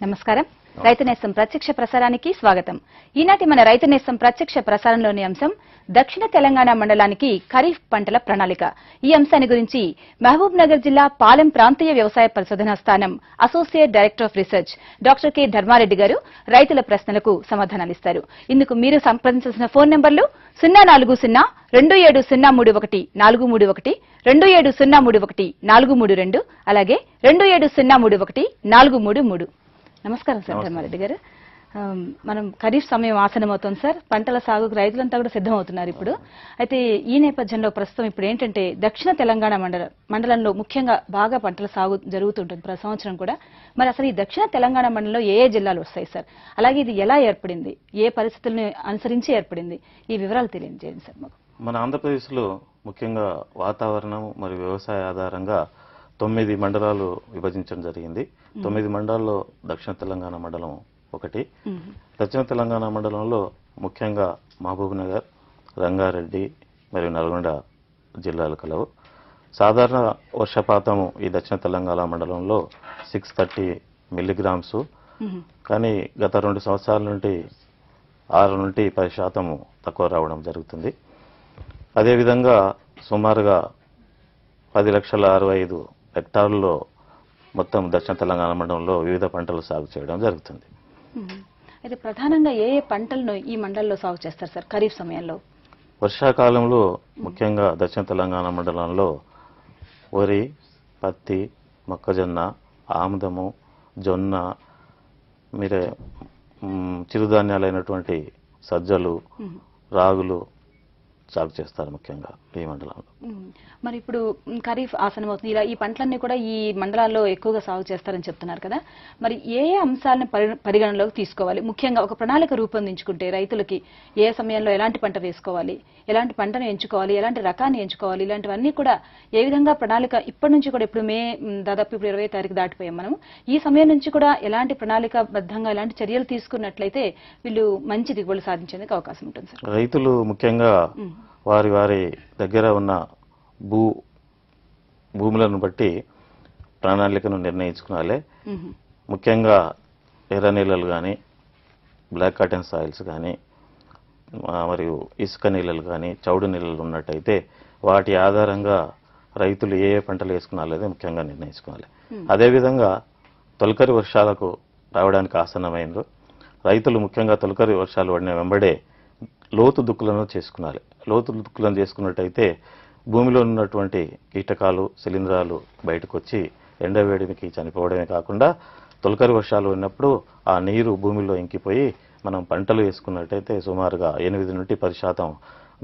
నమస్కారం. రైతు నేస్తం ప్రత్యక్ష ప్రసారానికి స్వాగతం. ఈనాటి మన రైతు నేస్తం ప్రత్యక్ష ప్రసారంలోని అంశం దక్షిణ తెలంగాణ మండలానికి ఖరీఫ్ పంటల ప్రణాళిక. ఈ అంశాన్ని గురించి మహబూబ్ నగర్ జిల్లా పాలెం ప్రాంతీయ వ్యవసాయ పరిశోధనా స్థానం associate director of research doctor K Dharma Reddy garu రైతుల ప్రశ్నలకు సమాధానాలిస్తారు. ఇందుకు మీరు సంప్రదించాల్సిన ఫోన్ నంబర్లు 040-27031431, 27031432, అలాగే 27031433. నమస్కారం సార్ ధర్మారెడ్డి గారు. మనం ఖరీఫ్ సమయం ఆసనమవుతోంది సార్. పంటల సాగుకు రైతులంతా కూడా సిద్దమవుతున్నారు ఇప్పుడు. అయితే ఈ నేపథ్యంలో ప్రస్తుతం ఇప్పుడు ఏంటంటే దక్షిణ తెలంగాణ మండలంలో ముఖ్యంగా బాగా పంటల సాగు జరుగుతుంటుంది ప్రతి సంవత్సరం కూడా. మరి అసలు ఈ దక్షిణ తెలంగాణ మండలంలో ఏ జిల్లాలు వస్తాయి సార్? అలాగే ఇది ఎలా ఏర్పడింది, ఏ పరిస్థితులను అనుసరించి ఏర్పడింది, ఈ వివరాలు తెలియజేయండి సార్ మాకు. మన ఆంధ్రప్రదేశ్లో ముఖ్యంగా వాతావరణం మరియు వ్యవసాయ ఆధారంగా 9 మండలాలు విభజించడం జరిగింది. 9 మండలాల్లో దక్షిణ తెలంగాణ మండలం ఒకటి. దక్షిణ తెలంగాణ మండలంలో ముఖ్యంగా మహబూబ్ నగర్, రంగారెడ్డి మరియు నల్గొండ జిల్లాలు కలవు. సాధారణ వర్షపాతము ఈ దక్షిణ తెలంగాణ మండలంలో 630 మిల్లీగ్రామ్స్, కానీ గత 2 సంవత్సరాల నుండి 6 నుండి 10% తక్కువ రావడం జరుగుతుంది. అదేవిధంగా సుమారుగా 10,65,000 హెక్టార్లలో మొత్తం దక్షిణ తెలంగాణ మండలంలో వివిధ పంటలు సాగు చేయడం జరుగుతుంది. అయితే ప్రధానంగా ఏ ఏ పంటలను ఈ మండలంలో సాగు చేస్తారు సార్ ఖరీఫ్ సమయంలో? వర్షాకాలంలో ముఖ్యంగా దక్షిణ తెలంగాణ మండలంలో వరి, పత్తి, మొక్కజొన్న, ఆముదము, జొన్న, మీరే చిరుధాన్యాలైనటువంటి సజ్జలు, రాగులు సాగు చేస్తారు ముఖ్యంగా ఈ మండలంలో. మరి ఇప్పుడు ఖరీఫ్ ఆసనం అవుతుంది, ఇలా ఈ పంటలన్నీ కూడా ఈ మండలాల్లో ఎక్కువగా సాగు చేస్తారని చెప్తున్నారు కదా. మరి ఏ ఏ అంశాలను పరిగణనలోకి తీసుకోవాలి? ముఖ్యంగా ఒక ప్రణాళిక రూపొందించుకుంటే రైతులకి ఏ సమయంలో ఎలాంటి పంట వేసుకోవాలి, ఎలాంటి పంటను ఎంచుకోవాలి, ఎలాంటి రకాన్ని ఎంచుకోవాలి, ఇలాంటివన్నీ కూడా ఏ విధంగా ప్రణాళిక ఇప్పటి నుంచి కూడా ఇప్పుడు దాదాపు ఇప్పుడు 20వ తారీఖు దాటిపోయాం మనం. ఈ సమయం నుంచి కూడా ఎలాంటి ప్రణాళికబద్ధంగా ఎలాంటి చర్యలు తీసుకున్నట్లయితే వీళ్ళు మంచి దిగుబడులు సాధించేందుకు అవకాశం ఉంటుంది సార్? రైతులు ముఖ్యంగా వారి వారి దగ్గర ఉన్న భూములను బట్టి ప్రణాళికను నిర్ణయించుకోవాలి. ముఖ్యంగా ఎర్ర నీళ్ళలు కానీ, బ్లాక్ కాటన్ సాయిల్స్ కానీ, మరియు ఇసుక నీళ్ళలు కానీ, చౌడు నీళ్ళలు ఉన్నట్టయితే వాటి ఆధారంగా రైతులు ఏ ఏ పంటలు వేసుకున్నారనేది ముఖ్యంగా నిర్ణయించుకోవాలి. అదేవిధంగా తొలకరి వర్షాలకు రావడానికి ఆసన్నమైనరు రైతులు ముఖ్యంగా తొలకరి వర్షాలు పడిన వెంబడే లోతు దుక్కులను చేసుకున్నాలి. లోతు దుక్కులను చేసుకున్నట్టయితే భూమిలో ఉన్నటువంటి కీటకాలు, శిలీంధ్రాలు బయటకు వచ్చి ఎండవేడికి చనిపోవడమే కాకుండా తొలకరి వర్షాలు ఉన్నప్పుడు ఆ నీరు భూమిలో ఇంకిపోయి మనం పంటలు వేసుకున్నట్టయితే సుమారుగా 8 నుండి 10%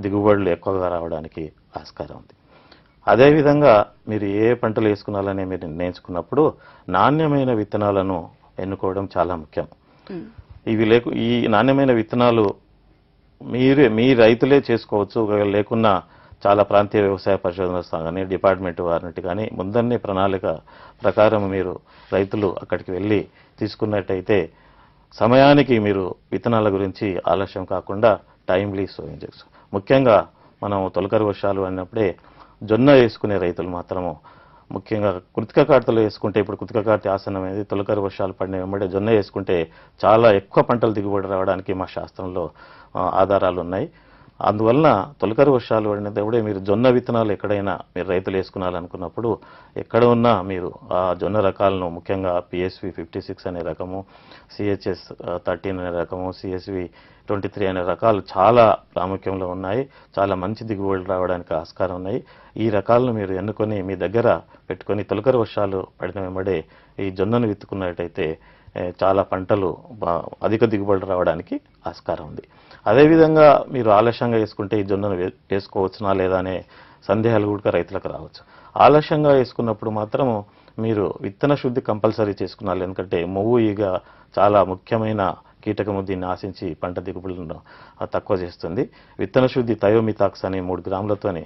దిగుబడులు ఎక్కువగా రావడానికి ఆస్కారం ఉంది. అదేవిధంగా మీరు ఏ పంటలు వేసుకున్నారని మీరు నిర్ణయించుకున్నప్పుడు నాణ్యమైన విత్తనాలను ఎన్నుకోవడం చాలా ముఖ్యం. ఈ నాణ్యమైన విత్తనాలు మీ రైతులే చేసుకోవచ్చు. ఒకవేళ లేకున్నా చాలా ప్రాంతీయ వ్యవసాయ పరిశోధన కానీ డిపార్ట్మెంట్ వారిని కానీ ముందన్నే ప్రణాళిక ప్రకారం మీరు రైతులు అక్కడికి వెళ్ళి తీసుకున్నట్టయితే సమయానికి మీరు విత్తనాల గురించి ఆలస్యం కాకుండా టైమ్లీ సోయింగ్ చేయొచ్చు. ముఖ్యంగా మనం తొలకరి వర్షాలు అన్నప్పుడే జొన్న వేసుకునే రైతులు మాత్రము ముఖ్యంగా కృతిక కార్తెలు వేసుకుంటే, ఇప్పుడు కృతిక కార్తె ఆసనం అనేది తొలకరి వర్షాలు పడిన వెంబడే జొన్న వేసుకుంటే చాలా ఎక్కువ పంటలు దిగుబడి రావడానికి మా శాస్త్రంలో ఆధారాలు ఉన్నాయి. అందువలన తొలకరి వర్షాలు పడినప్పుడే మీరు జొన్న విత్తనాలు ఎక్కడైనా మీరు రైతులు వేసుకున్నారనుకున్నప్పుడు ఎక్కడ ఉన్నా మీరు ఆ జొన్న రకాలను ముఖ్యంగా PSV 56 అనే రకము, CHS 13 అనే రకము, CSV 23 అనే రకాలు చాలా ప్రాముఖ్యంలో ఉన్నాయి. చాలా మంచి దిగుబడులు రావడానికి ఆస్కారం ఉన్నాయి. ఈ రకాలను మీరు ఎన్నుకొని మీ దగ్గర పెట్టుకొని తొలకరి వర్షాలు పడిన వెంబడే ఈ జొన్నను విత్తుకున్నట్టయితే చాలా పంటలు అధిక దిగుబడులు రావడానికి ఆస్కారం ఉంది. అదేవిధంగా మీరు ఆలస్యంగా వేసుకుంటే ఈ జొన్నను వేసుకోవచ్చునా లేదా అనే సందేహాలు కూడా రైతులకు రావచ్చు. ఆలస్యంగా వేసుకున్నప్పుడు మాత్రము మీరు విత్తన శుద్ధి కంపల్సరీ చేసుకున్నారు. ఎందుకంటే మొవ్వు ఈగ చాలా ముఖ్యమైన కీటకము, దీన్ని ఆశించి పంట దిగుబడులను తక్కువ చేస్తుంది. విత్తన శుద్ధి థయోమితాక్స్ అనే 3 గ్రాములతోని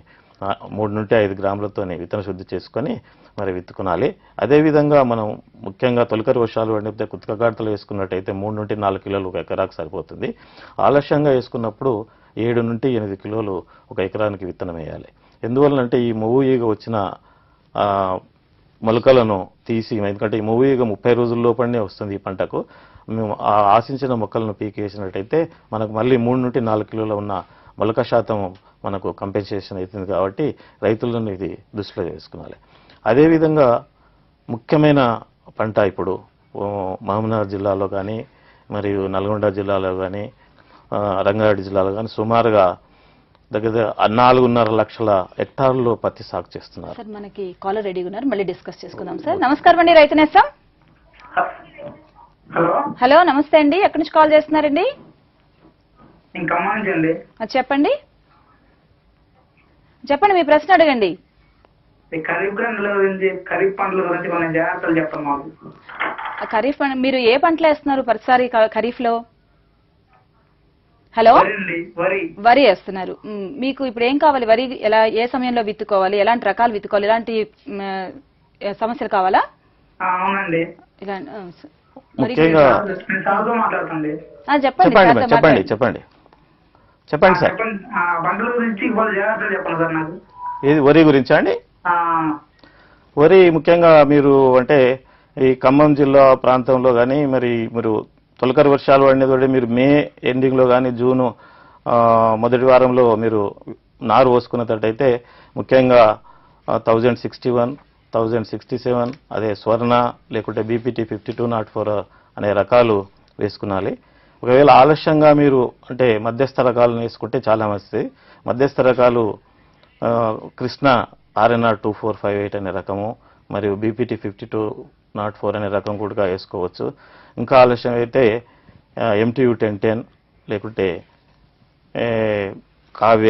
3 నుండి 5 గ్రాములతోని విత్తన శుద్ధి చేసుకొని మరి విత్తుకునాలి. అదేవిధంగా మనం ముఖ్యంగా తొలకరి వర్షాలు పడినప్పుడు కృతిక కార్తెలు వేసుకున్నట్టయితే 3 నుండి 4 కిలోలు ఒక ఎకరాకు సరిపోతుంది. ఆలస్యంగా వేసుకున్నప్పుడు 7 నుండి 8 కిలోలు ఒక ఎకరానికి విత్తనం వేయాలి. ఎందువల్లంటే ఈ మొవ్వు ఈగ వచ్చిన మొలకలను తీసి, ఎందుకంటే ఈ మూవీగా 30 రోజుల లోపలనే వస్తుంది ఈ పంటకు, మేము ఆ ఆశించిన మొక్కలను పీకేసినట్టయితే మనకు మళ్ళీ 3 నుండి 4 కిలోల ఉన్న మొలక శాతం మనకు కంపెన్సేషన్ అవుతుంది. కాబట్టి రైతులను ఇది దృష్టిలో చేసుకున్నాలి. అదేవిధంగా ముఖ్యమైన పంట ఇప్పుడు మహబూబ్నగర్ జిల్లాలో కానీ, మరియు నల్గొండ జిల్లాలో కానీ, రంగారెడ్డి జిల్లాలో కానీ సుమారుగా దగ్గర 4.5 లక్షల హెక్టార్లలో పత్తి సాగు చేస్తున్నారు. సార్ మనకి కాలర్ రెడీగా ఉన్నారు, మళ్ళీ డిస్కస్ చేసుకుందాం సార్. నమస్కారం అండి, రైతు నేస్తం. హలో, నమస్తే అండి. ఎక్కడి నుంచి కాల్ చేస్తున్నారండి? చెప్పండి చెప్పండి, మీ ప్రశ్న అడగండి. ఖరీఫ్ గురించి, ఖరీఫ్ పంటల గురించి కొన్ని జాగ్రత్తలు చెప్పండి మాకు. ఖరీఫ్ మీరు ఏ పంటలు వేస్తున్నారు ప్రతిసారి ఖరీఫ్ లో? హలో, వరి వేస్తున్నారు. మీకు ఇప్పుడు ఏం కావాలి? వరి ఎలా, ఏ సమయంలో విత్తుకోవాలి, ఎలాంటి రకాలు విత్తుకోవాలి, ఎలాంటి సమస్యలు కావాలా? అవునండి. చెప్పండి చెప్పండి సార్. పంటల గురించి జాగ్రత్తలు చెప్పండి సార్ నాకు. ఇది వరి గురించా అండి? వరి ముఖ్యంగా మీరు అంటే ఈ ఖమ్మం జిల్లా ప్రాంతంలో కానీ, మరి మీరు తొలకరి వర్షాలు పడినది మీరు మే ఎండింగ్ లో కానీ జూన్ మొదటి వారంలో మీరు నారు పోసుకున్నట్టయితే ముఖ్యంగా 1061, 1067, అదే స్వర్ణ లేకుంటే బీపీటీ 5204 అనే రకాలు వేసుకునాలి. ఒకవేళ ఆలస్యంగా మీరు అంటే మధ్యస్థ రకాలను వేసుకుంటే చాలా మంచిది. మధ్యస్థ రకాలు కృష్ణ RNR 2458 అనే రకము, మరియు బీపీటీ 5204 అనే రకం కూడా వేసుకోవచ్చు. ఇంకా ఆలస్యం అయితే MTU 1010 లేకుంటే కావ్య.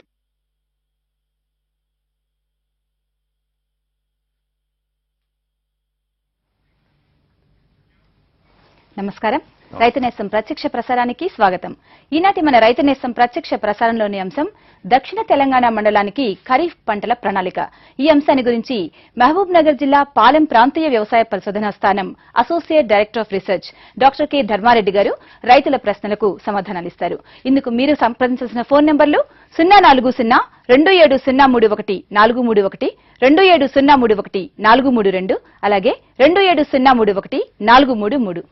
నమస్కారం, రైతు నేస్తం ప్రత్యక్ష ప్రసారానికి స్వాగతం. ఈనాటి మన రైతు నేస్తం ప్రత్యక్ష ప్రసారంలోని అంశం దక్షిణ తెలంగాణ మండలానికి ఖరీఫ్ పంటల ప్రణాళిక. ఈ అంశాన్ని గురించి మహబూబ్ నగర్ జిల్లా పాలెం ప్రాంతీయ వ్యవసాయ పరిశోధనా స్థానం associate director of research doctor K Dharma Reddy garu రైతుల ప్రశ్నలకు సమాధానాలిస్తారు. ఇందుకు మీరు సంప్రదించాల్సిన ఫోన్ నంబర్లు 04027031431, 27031432, అలాగే 27031433.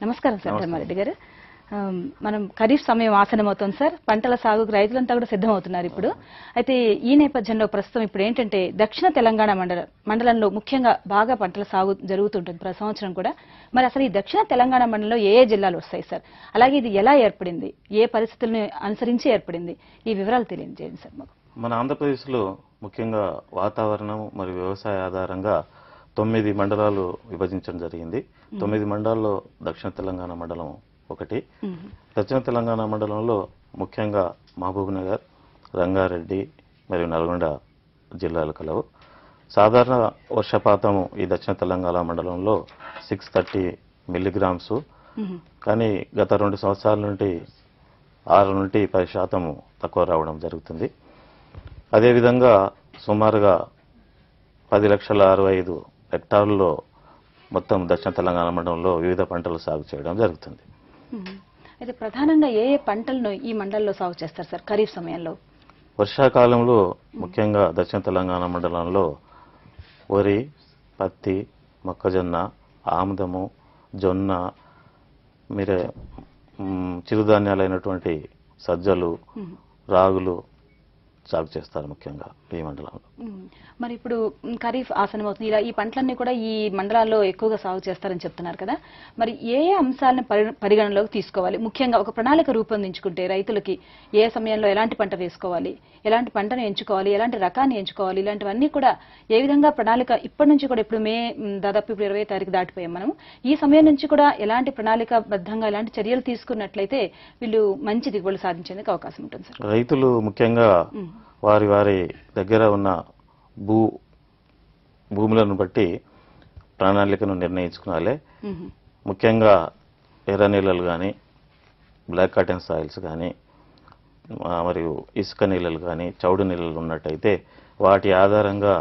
నమస్కారం సార్ ధర్మారెడ్డి గారు. మనం ఖరీఫ్ సమయం ఆసనమవుతోంది సార్. పంటల సాగుకు రైతులంతా కూడా సిద్ధమవుతున్నారు ఇప్పుడు. అయితే ఈ నేపథ్యంలో ప్రస్తుతం ఇప్పుడు ఏంటంటే దక్షిణ తెలంగాణ మండలంలో ముఖ్యంగా బాగా పంటల సాగు జరుగుతుంటుంది ప్రతి సంవత్సరం కూడా. మరి అసలు ఈ దక్షిణ తెలంగాణ మండలంలో ఏ జిల్లాలు వస్తాయి సార్? అలాగే ఇది ఎలా ఏర్పడింది, ఏ పరిస్థితులను అనుసరించి ఏర్పడింది, ఈ వివరాలు తెలియజేయండి సార్ మాకు. మన ఆంధ్రప్రదేశ్లో ముఖ్యంగా వాతావరణం మరియు వ్యవసాయ ఆధారంగా 9 మండలాలు విభజించడం జరిగింది. 9 మండలాల్లో దక్షిణ తెలంగాణ మండలం ఒకటి. దక్షిణ తెలంగాణ మండలంలో ముఖ్యంగా మహబూబ్ నగర్, రంగారెడ్డి మరియు నల్గొండ జిల్లాలు కలవు. సాధారణ వర్షపాతం ఈ దక్షిణ తెలంగాణ మండలంలో 630 మిల్లీగ్రామ్స్, కానీ గత 2 సంవత్సరాల నుండి 6 నుండి 10% తక్కువ రావడం జరుగుతుంది. అదేవిధంగా సుమారుగా 10,65,000 హెక్టార్లలో మొత్తం దక్షిణ తెలంగాణ మండలంలో వివిధ పంటలు సాగు చేయడం జరుగుతుంది. అయితే ప్రధానంగా ఏ ఏ పంటలను ఈ మండలంలో సాగు చేస్తారు సార్ ఖరీఫ్ సమయంలో? వర్షాకాలంలో ముఖ్యంగా దక్షిణ తెలంగాణ మండలంలో వరి, పత్తి, మొక్కజొన్న, ఆముదము, జొన్న, మీరే చిరుధాన్యాలైనటువంటి సజ్జలు, రాగులు సాగు చేస్తారు ముఖ్యంగా ఈ మండలంలో. మరి ఇప్పుడు ఖరీఫ్ ఆసనమవుతుంది, ఇలా ఈ పంటలన్నీ కూడా ఈ మండలాల్లో ఎక్కువగా సాగు చేస్తారని చెప్తున్నారు కదా. మరి ఏ ఏ అంశాలను పరిగణనలోకి తీసుకోవాలి? ముఖ్యంగా ఒక ప్రణాళిక రూపొందించుకుంటే రైతులకి ఏ సమయంలో ఎలాంటి పంట వేసుకోవాలి, ఎలాంటి పంటను ఎంచుకోవాలి, ఎలాంటి రకాన్ని ఎంచుకోవాలి, ఇలాంటివన్నీ కూడా ఏ విధంగా ప్రణాళిక ఇప్పటి నుంచి కూడా ఇప్పుడు దాదాపు ఇప్పుడు 20వ తారీఖు దాటిపోయాం మనం. ఈ సమయం నుంచి కూడా ఎలాంటి ప్రణాళికబద్ధంగా ఎలాంటి చర్యలు తీసుకున్నట్లయితే వీళ్ళు మంచి దిగుబడులు సాధించేందుకు అవకాశం ఉంటుంది సార్? రైతులు ముఖ్యంగా వారి వారి దగ్గర ఉన్న భూములను బట్టి ప్రణాళికను నిర్ణయించుకోవాలి. ముఖ్యంగా ఎర్ర నీళ్ళలు కానీ, బ్లాక్ కాటన్ సాయిల్స్ కానీ, మరియు ఇసుక నీళ్ళలు కానీ, చౌడు నీళ్ళలు ఉన్నట్టయితే వాటి ఆధారంగా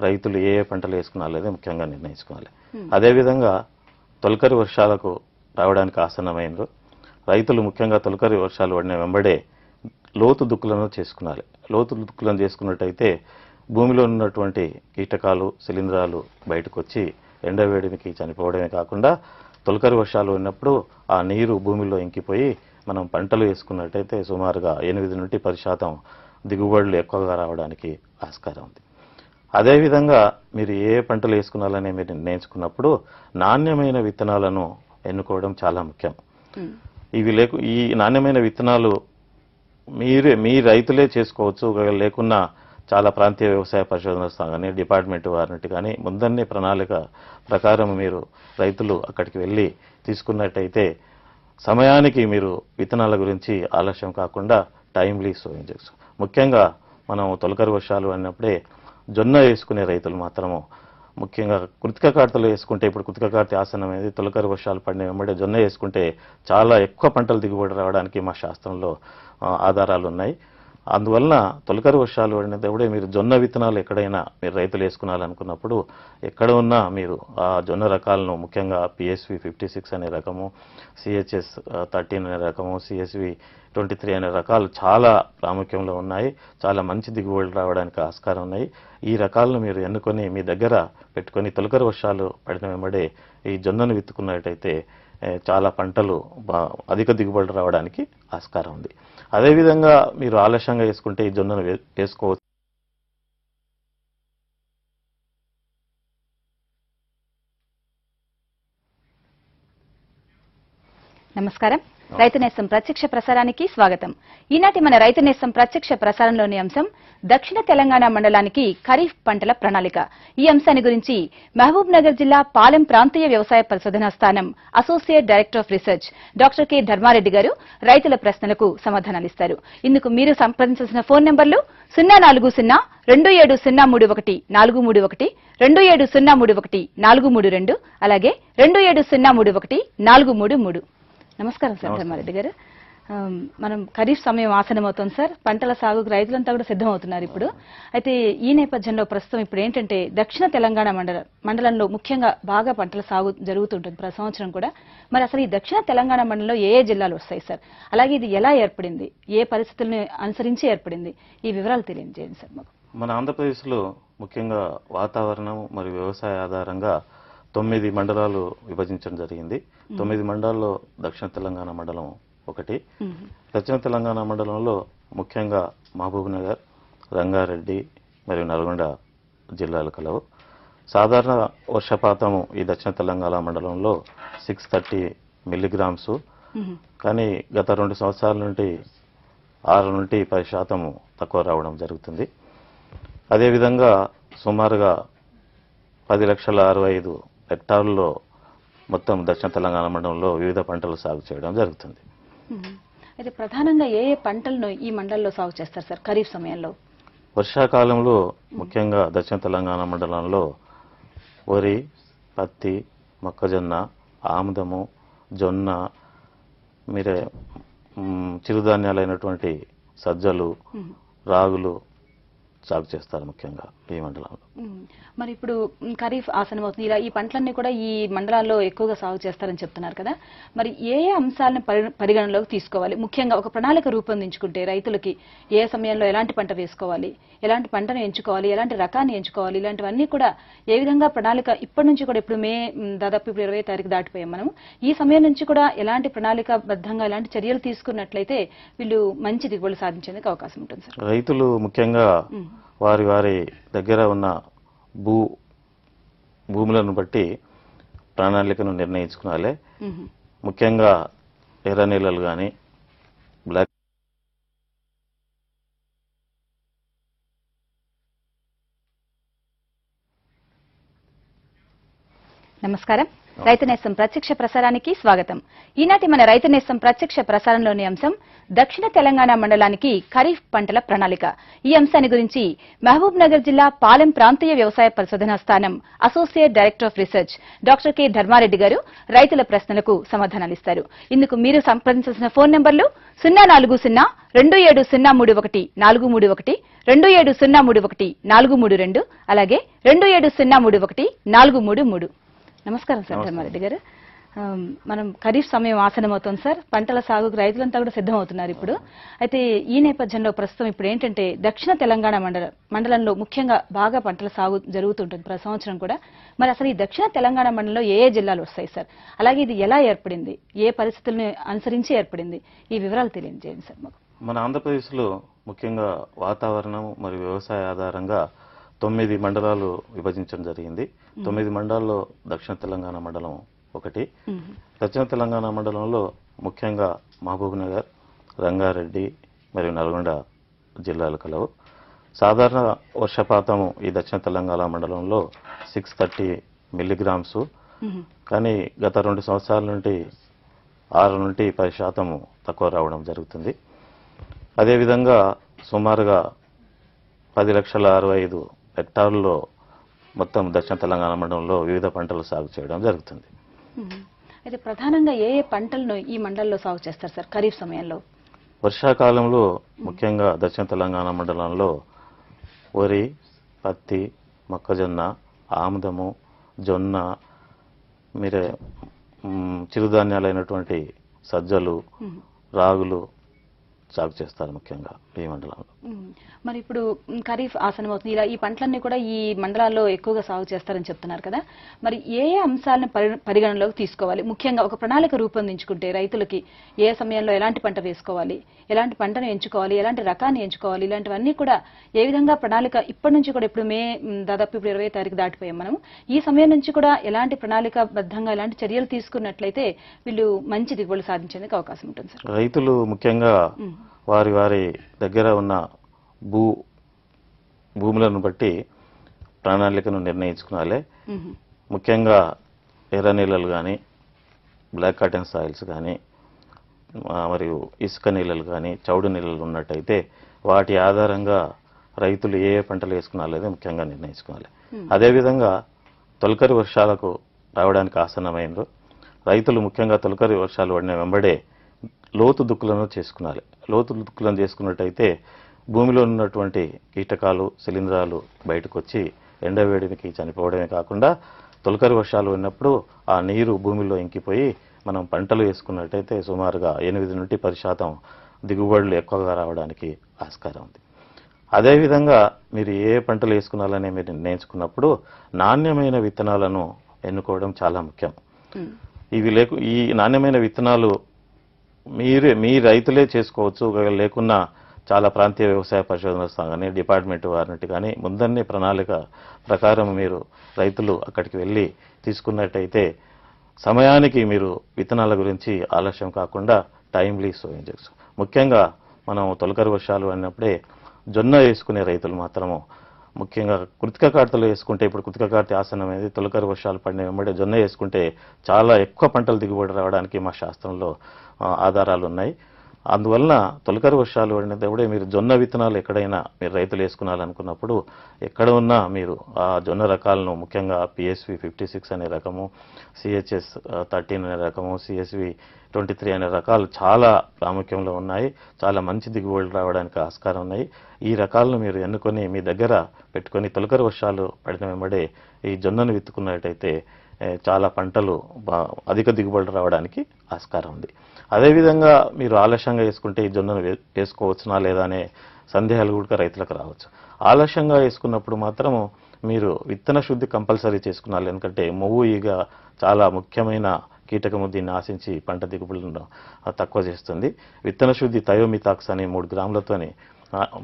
రైతులు ఏ ఏ పంటలు వేసుకున్నారనేది ముఖ్యంగా నిర్ణయించుకోవాలి. అదేవిధంగా తొలకరి వర్షాలకు రావడానికి ఆసన్నమైనరు రైతులు ముఖ్యంగా తొలకరి వర్షాలు పడిన వెంబడే లోతు దుక్కులను చేసుకున్నారు. లోతు దుక్కులను చేసుకున్నట్టయితే భూమిలో ఉన్నటువంటి కీటకాలు శిలీంధ్రాలు బయటకు వచ్చి ఎండవేడికి చనిపోవడమే కాకుండా తొలకరి వర్షాలు ఉన్నప్పుడు ఆ నీరు భూమిలో ఇంకిపోయి మనం పంటలు వేసుకున్నట్టయితే సుమారుగా 8 నుండి 10% దిగుబడులు ఎక్కువగా రావడానికి ఆస్కారం ఉంది. అదేవిధంగా మీరు ఏ పంటలు వేసుకున్నారని మీరు నిర్ణయించుకున్నప్పుడు నాణ్యమైన విత్తనాలను ఎన్నుకోవడం చాలా ముఖ్యం. ఈ నాణ్యమైన విత్తనాలు మీ రైతులే చేసుకోవచ్చు. లేకున్నా చాలా ప్రాంతీయ వ్యవసాయ పరిశోధన కానీ డిపార్ట్మెంట్ వారిని కానీ ముందన్నే ప్రణాళిక ప్రకారం మీరు రైతులు అక్కడికి వెళ్ళి తీసుకున్నట్టయితే సమయానికి మీరు విత్తనాల గురించి ఆలస్యం కాకుండా టైమ్లీ సోయింగ్ చేయొచ్చు. ముఖ్యంగా మనం తొలకరి వర్షాలు అన్నప్పుడే జొన్న వేసుకునే రైతులు మాత్రము ముఖ్యంగా కృతిక కార్తెలు వేసుకుంటే, ఇప్పుడు కృతిక కార్తె ఆసనం అనేది తొలకరి వర్షాలు పడిన వెంబడే జొన్న వేసుకుంటే చాలా ఎక్కువ పంటలు దిగుబడి రావడానికి మా శాస్త్రంలో ఆధారాలు ఉన్నాయి. అందువలన తొలకరి వర్షాలు పడినప్పుడే మీరు జొన్న విత్తనాలు ఎక్కడైనా మీరు రైతులు వేసుకున్నారనుకున్నప్పుడు ఎక్కడ ఉన్నా మీరు ఆ జొన్న రకాలను ముఖ్యంగా PSV 56 అనే రకము, CHS 13 అనే రకము, CSV 23 అనే రకాలు చాలా ప్రాముఖ్యంలో ఉన్నాయి. చాలా మంచి దిగుబడులు రావడానికి ఆస్కారం ఉన్నాయి. ఈ రకాలను మీరు ఎన్నుకొని మీ దగ్గర పెట్టుకొని తొలకరి వర్షాలు పడిన వెంబడే ఈ జొన్నను విత్తుకున్నట్టయితే చాలా పంటలు అధిక దిగుబడులు రావడానికి ఆస్కారం ఉంది. అదేవిధంగా మీరు ఆలస్యంగా వేసుకుంటే ఈ జొన్నను వేసుకోవచ్చు. నమస్కారం. రైతు నేస్తం ప్రత్యక్ష ప్రసారానికి స్వాగతం. ఈనాటి మన రైతు నేస్తం ప్రత్యక్ష ప్రసారంలోని అంశం దక్షిణ తెలంగాణ మండలానికి ఖరీఫ్ పంటల ప్రణాళిక. ఈ అంశాన్ని గురించి మహబూబ్ నగర్ జిల్లా పాలెం ప్రాంతీయ వ్యవసాయ పరిశోధనా స్థానం associate director of research doctor K Dharma Reddy garu రైతుల ప్రశ్నలకు సమాధానాలిస్తారు. ఇందుకు మీరు సంప్రదించాల్సిన ఫోన్ నంబర్లు 04027031431, 27031432, అలాగే 27031433. నమస్కారం సార్ ధర్మారెడ్డి గారు. మనం ఖరీఫ్ సమయం ఆసనమవుతోంది సార్. పంటల సాగుకు రైతులంతా కూడా సిద్ధమవుతున్నారు ఇప్పుడు. అయితే ఈ నేపథ్యంలో ప్రస్తుతం ఇప్పుడు ఏంటంటే దక్షిణ తెలంగాణ మండలంలో ముఖ్యంగా బాగా పంటల సాగు జరుగుతుంటుంది ప్రతి సంవత్సరం కూడా. మరి అసలు ఈ దక్షిణ తెలంగాణ మండలంలో ఏ జిల్లాలు వస్తాయి సార్? అలాగే ఇది ఎలా ఏర్పడింది, ఏ పరిస్థితులను అనుసరించి ఏర్పడింది, ఈ వివరాలు తెలియజేయండి సార్ మాకు. మన ఆంధ్రప్రదేశ్లో ముఖ్యంగా వాతావరణం మరియు వ్యవసాయ ఆధారంగా 9 మండలాలు విభజించడం జరిగింది. 9 మండలాల్లో దక్షిణ తెలంగాణ మండలం ఒకటి. దక్షిణ తెలంగాణ మండలంలో ముఖ్యంగా మహబూబ్ నగర్, రంగారెడ్డి మరియు నల్గొండ జిల్లాలు కలవు. సాధారణ వర్షపాతము ఈ దక్షిణ తెలంగాణ మండలంలో 630 మిల్లీగ్రామ్స్, కానీ గత 2 సంవత్సరాల నుండి 6 నుండి 10% తక్కువ రావడం జరుగుతుంది. అదేవిధంగా సుమారుగా 10,65,000 హెక్టార్లలో మొత్తం దక్షిణ తెలంగాణ మండలంలో వివిధ పంటలు సాగు చేయడం జరుగుతుంది. అయితే ప్రధానంగా ఏ ఏ పంటలను ఈ మండలంలో సాగు చేస్తారు సార్ ఖరీఫ్ సమయంలో? వర్షాకాలంలో ముఖ్యంగా దక్షిణ తెలంగాణ మండలంలో వరి, పత్తి, మొక్కజొన్న, ఆముదము, జొన్న, మీరే చిరుధాన్యాలైనటువంటి సజ్జలు, రాగులు సాగు చేస్తారు ముఖ్యంగా ఈ మండలంలో. మరి ఇప్పుడు ఖరీఫ్ ఆసనమవుతుంది, ఇలా ఈ పంటలన్నీ కూడా ఈ మండలాల్లో ఎక్కువగా సాగు చేస్తారని చెప్తున్నారు కదా. మరి ఏ ఏ అంశాలను పరిగణనలోకి తీసుకోవాలి? ముఖ్యంగా ఒక ప్రణాళిక రూపొందించుకుంటే రైతులకి ఏ సమయంలో ఎలాంటి పంట వేసుకోవాలి, ఎలాంటి పంటను ఎంచుకోవాలి, ఎలాంటి రకాన్ని ఎంచుకోవాలి, ఇలాంటివన్నీ కూడా ఏ విధంగా ప్రణాళిక ఇప్పటి నుంచి కూడా ఇప్పుడు దాదాపు ఇప్పుడు 20వ తారీఖు దాటిపోయాం మనం. ఈ సమయం నుంచి కూడా ఎలాంటి ప్రణాళికాబద్ధంగా ఎలాంటి చర్యలు తీసుకున్నట్లయితే వీళ్ళు మంచి దిగుబడులు సాధించేందుకు అవకాశం ఉంటుంది సార్? రైతులు ముఖ్యంగా వారి వారి దగ్గర ఉన్న భూములను బట్టి ప్రణాళికను నిర్ణయించుకోవాలి. ముఖ్యంగా ఎర్ర నేలలు కానీ బ్లాక్ నమస్కారం. రైతు నేస్తం ప్రత్యక్ష ప్రసారానికి స్వాగతం. ఈనాటి మన రైతు నేస్తం ప్రత్యక్ష ప్రసారంలోని అంశం దక్షిణ తెలంగాణ మండలానికి ఖరీఫ్ పంటల ప్రణాళిక. ఈ అంశాన్ని గురించి మహబూబ్ నగర్ జిల్లా పాలెం ప్రాంతీయ వ్యవసాయ పరిశోధనా స్థానం associate director of research doctor K Dharma Reddy garu రైతుల ప్రశ్నలకు సమాధానాలిస్తారు. ఇందుకు మీరు సంప్రదించాల్సిన ఫోన్ నంబర్లు 04027031431, 27031432, అలాగే 27031433. నమస్కారం సార్ ధర్మారెడ్డి గారు. మనం ఖరీఫ్ సమయం ఆసనమవుతోంది సార్. పంటల సాగుకు రైతులంతా కూడా సిద్ధమవుతున్నారు ఇప్పుడు. అయితే ఈ నేపథ్యంలో ప్రస్తుతం ఇప్పుడు ఏంటంటే దక్షిణ తెలంగాణ మండలంలో ముఖ్యంగా బాగా పంటల సాగు జరుగుతుంటుంది ప్రతి సంవత్సరం కూడా. మరి అసలు ఈ దక్షిణ తెలంగాణ మండలంలో ఏ జిల్లాలు వస్తాయి సార్? అలాగే ఇది ఎలా ఏర్పడింది, ఏ పరిస్థితులను అనుసరించి ఏర్పడింది, ఈ వివరాలు తెలియజేయండి సార్ మాకు. మన ఆంధ్రప్రదేశ్లో ముఖ్యంగా వాతావరణం మరియు వ్యవసాయ ఆధారంగా 9 మండలాలు విభజించడం జరిగింది. 9 మండలాల్లో దక్షిణ తెలంగాణ మండలం ఒకటి. దక్షిణ తెలంగాణ మండలంలో ముఖ్యంగా మహబూబ్ నగర్, రంగారెడ్డి మరియు నల్గొండ జిల్లాలు కలవు. సాధారణ వర్షపాతం ఈ దక్షిణ తెలంగాణ మండలంలో 630 మిల్లీగ్రామ్స్. కానీ గత 2 సంవత్సరాల నుండి 6 నుండి 10% తక్కువ రావడం జరుగుతుంది. అదేవిధంగా సుమారుగా 10,65,000 హెక్టార్లలో మొత్తం దక్షిణ తెలంగాణ మండలంలో వివిధ పంటలు సాగు చేయడం జరుగుతుంది. అయితే ప్రధానంగా ఏ ఏ పంటలను ఈ మండలంలో సాగు చేస్తారు సార్ ఖరీఫ్ సమయంలో? వర్షాకాలంలో ముఖ్యంగా దక్షిణ తెలంగాణ మండలంలో వరి, పత్తి, మొక్కజొన్న, ఆముదము, జొన్న, మీరే చిరుధాన్యాలైనటువంటి సజ్జలు, రాగులు సాగు చేస్తారు ముఖ్యంగా ఈ మండలంలో. మరి ఇప్పుడు ఖరీఫ్ ఆసనమవుతుంది, ఇలా ఈ పంటలన్నీ కూడా ఈ మండలాల్లో ఎక్కువగా సాగు చేస్తారని చెప్తున్నారు కదా. మరి ఏ ఏ అంశాలను పరిగణనలోకి తీసుకోవాలి? ముఖ్యంగా ఒక ప్రణాళిక రూపొందించుకుంటే రైతులకి ఏ సమయంలో ఎలాంటి పంట వేసుకోవాలి, ఎలాంటి పంటను ఎంచుకోవాలి, ఎలాంటి రకాన్ని ఎంచుకోవాలి, ఇలాంటివన్నీ కూడా ఏ విధంగా ప్రణాళిక ఇప్పటి నుంచి కూడా ఇప్పుడు దాదాపు ఇప్పుడు 20వ తారీఖు దాటిపోయాం మనం. ఈ సమయం నుంచి కూడా ఎలాంటి ప్రణాళికాబద్ధంగా ఎలాంటి చర్యలు తీసుకున్నట్లయితే వీళ్ళు మంచి దిగుబడులు సాధించేందుకు అవకాశం ఉంటుంది సార్? రైతులు ముఖ్యంగా వారి వారి దగ్గర ఉన్న భూములను బట్టి ప్రణాళికను నిర్ణయించుకోవాలి. ముఖ్యంగా ఎర్ర నీళ్ళలు కానీ, బ్లాక్ కాటన్ సాయిల్స్ కానీ, మరియు ఇసుక నీళ్ళలు కానీ, చౌడు నీళ్ళలు ఉన్నట్టయితే వాటి ఆధారంగా రైతులు ఏ ఏ పంటలు వేసుకున్నారనేది ముఖ్యంగా నిర్ణయించుకోవాలి. అదేవిధంగా తొలకరి వర్షాలకు రావడానికి ఆసన్నమైనరు రైతులు ముఖ్యంగా తొలకరి వర్షాలు పడిన వెంబడే లోతు దుక్కులను చేసుకున్నారు. లోతు దుక్కులను చేసుకున్నట్టయితే భూమిలో ఉన్నటువంటి కీటకాలు, శిలీంధ్రాలు బయటకు వచ్చి ఎండవేడికి చనిపోవడమే కాకుండా తొలకరి వర్షాలు ఉన్నప్పుడు ఆ నీరు భూమిలో ఇంకిపోయి మనం పంటలు వేసుకున్నట్టయితే సుమారుగా 8 నుండి 10% దిగుబడులు ఎక్కువగా రావడానికి ఆస్కారం ఉంది. అదేవిధంగా మీరు ఏ పంటలు వేసుకున్నారని మీరు నిర్ణయించుకున్నప్పుడు నాణ్యమైన విత్తనాలను ఎన్నుకోవడం చాలా ముఖ్యం. ఈ నాణ్యమైన విత్తనాలు మీ రైతులే చేసుకోవచ్చు. లేకున్నా చాలా ప్రాంతీయ వ్యవసాయ పరిశోధన సంఘాన్ని, డిపార్ట్మెంట్ వారిని కానీ ముందన్నే ప్రణాళిక ప్రకారం మీరు రైతులు అక్కడికి వెళ్ళి తీసుకున్నట్టయితే సమయానికి మీరు విత్తనాల గురించి ఆలస్యం కాకుండా టైమ్లీ సోయింగ్ చేయవచ్చు. ముఖ్యంగా మనం తొలకరి వర్షాలు అన్నప్పుడే జొన్న వేసుకునే రైతులు మాత్రము ముఖ్యంగా కృతిక కార్తెలు వేసుకుంటే, ఇప్పుడు కృతిక కార్తె ఆసనం అనేది తొలకరి వర్షాలు పడిన వెంబడే జొన్న వేసుకుంటే చాలా ఎక్కువ పంటలు దిగుబడి రావడానికి మా శాస్త్రంలో ఆధారాలు ఉన్నాయి. అందువలన తొలకరి వర్షాలు పడినప్పుడే మీరు జొన్న విత్తనాలు ఎక్కడైనా మీరు రైతులు వేసుకున్నారనుకున్నప్పుడు ఎక్కడ ఉన్నా మీరు ఆ జొన్న రకాలను ముఖ్యంగా PSV 56 అనే రకము, CHS 13 అనే రకము, CSV 23 అనే రకాలు చాలా ప్రాముఖ్యంలో ఉన్నాయి. చాలా మంచి దిగుబడులు రావడానికి ఆస్కారం ఉన్నాయి. ఈ రకాలను మీరు ఎన్నుకొని మీ దగ్గర పెట్టుకొని తొలకరి వర్షాలు పడిన వెంబడే ఈ జొన్నను విత్తుకున్నట్టయితే చాలా పంటలు అధిక దిగుబడులు రావడానికి ఆస్కారం ఉంది. అదేవిధంగా మీరు ఆలస్యంగా వేసుకుంటే ఈ జొన్నను వేసుకోవచ్చునా లేదా అనే సందేహాలు కూడా రైతులకు రావచ్చు. ఆలస్యంగా వేసుకున్నప్పుడు మాత్రము మీరు విత్తన శుద్ధి కంపల్సరీ చేసుకున్నారు. ఎందుకంటే మొవ్వు ఈగ చాలా ముఖ్యమైన కీటకము, దీన్ని ఆశించి పంట దిగుబడులను తక్కువ చేస్తుంది. విత్తన శుద్ధి థయోమితాక్స్ అనే 3 గ్రాములతోని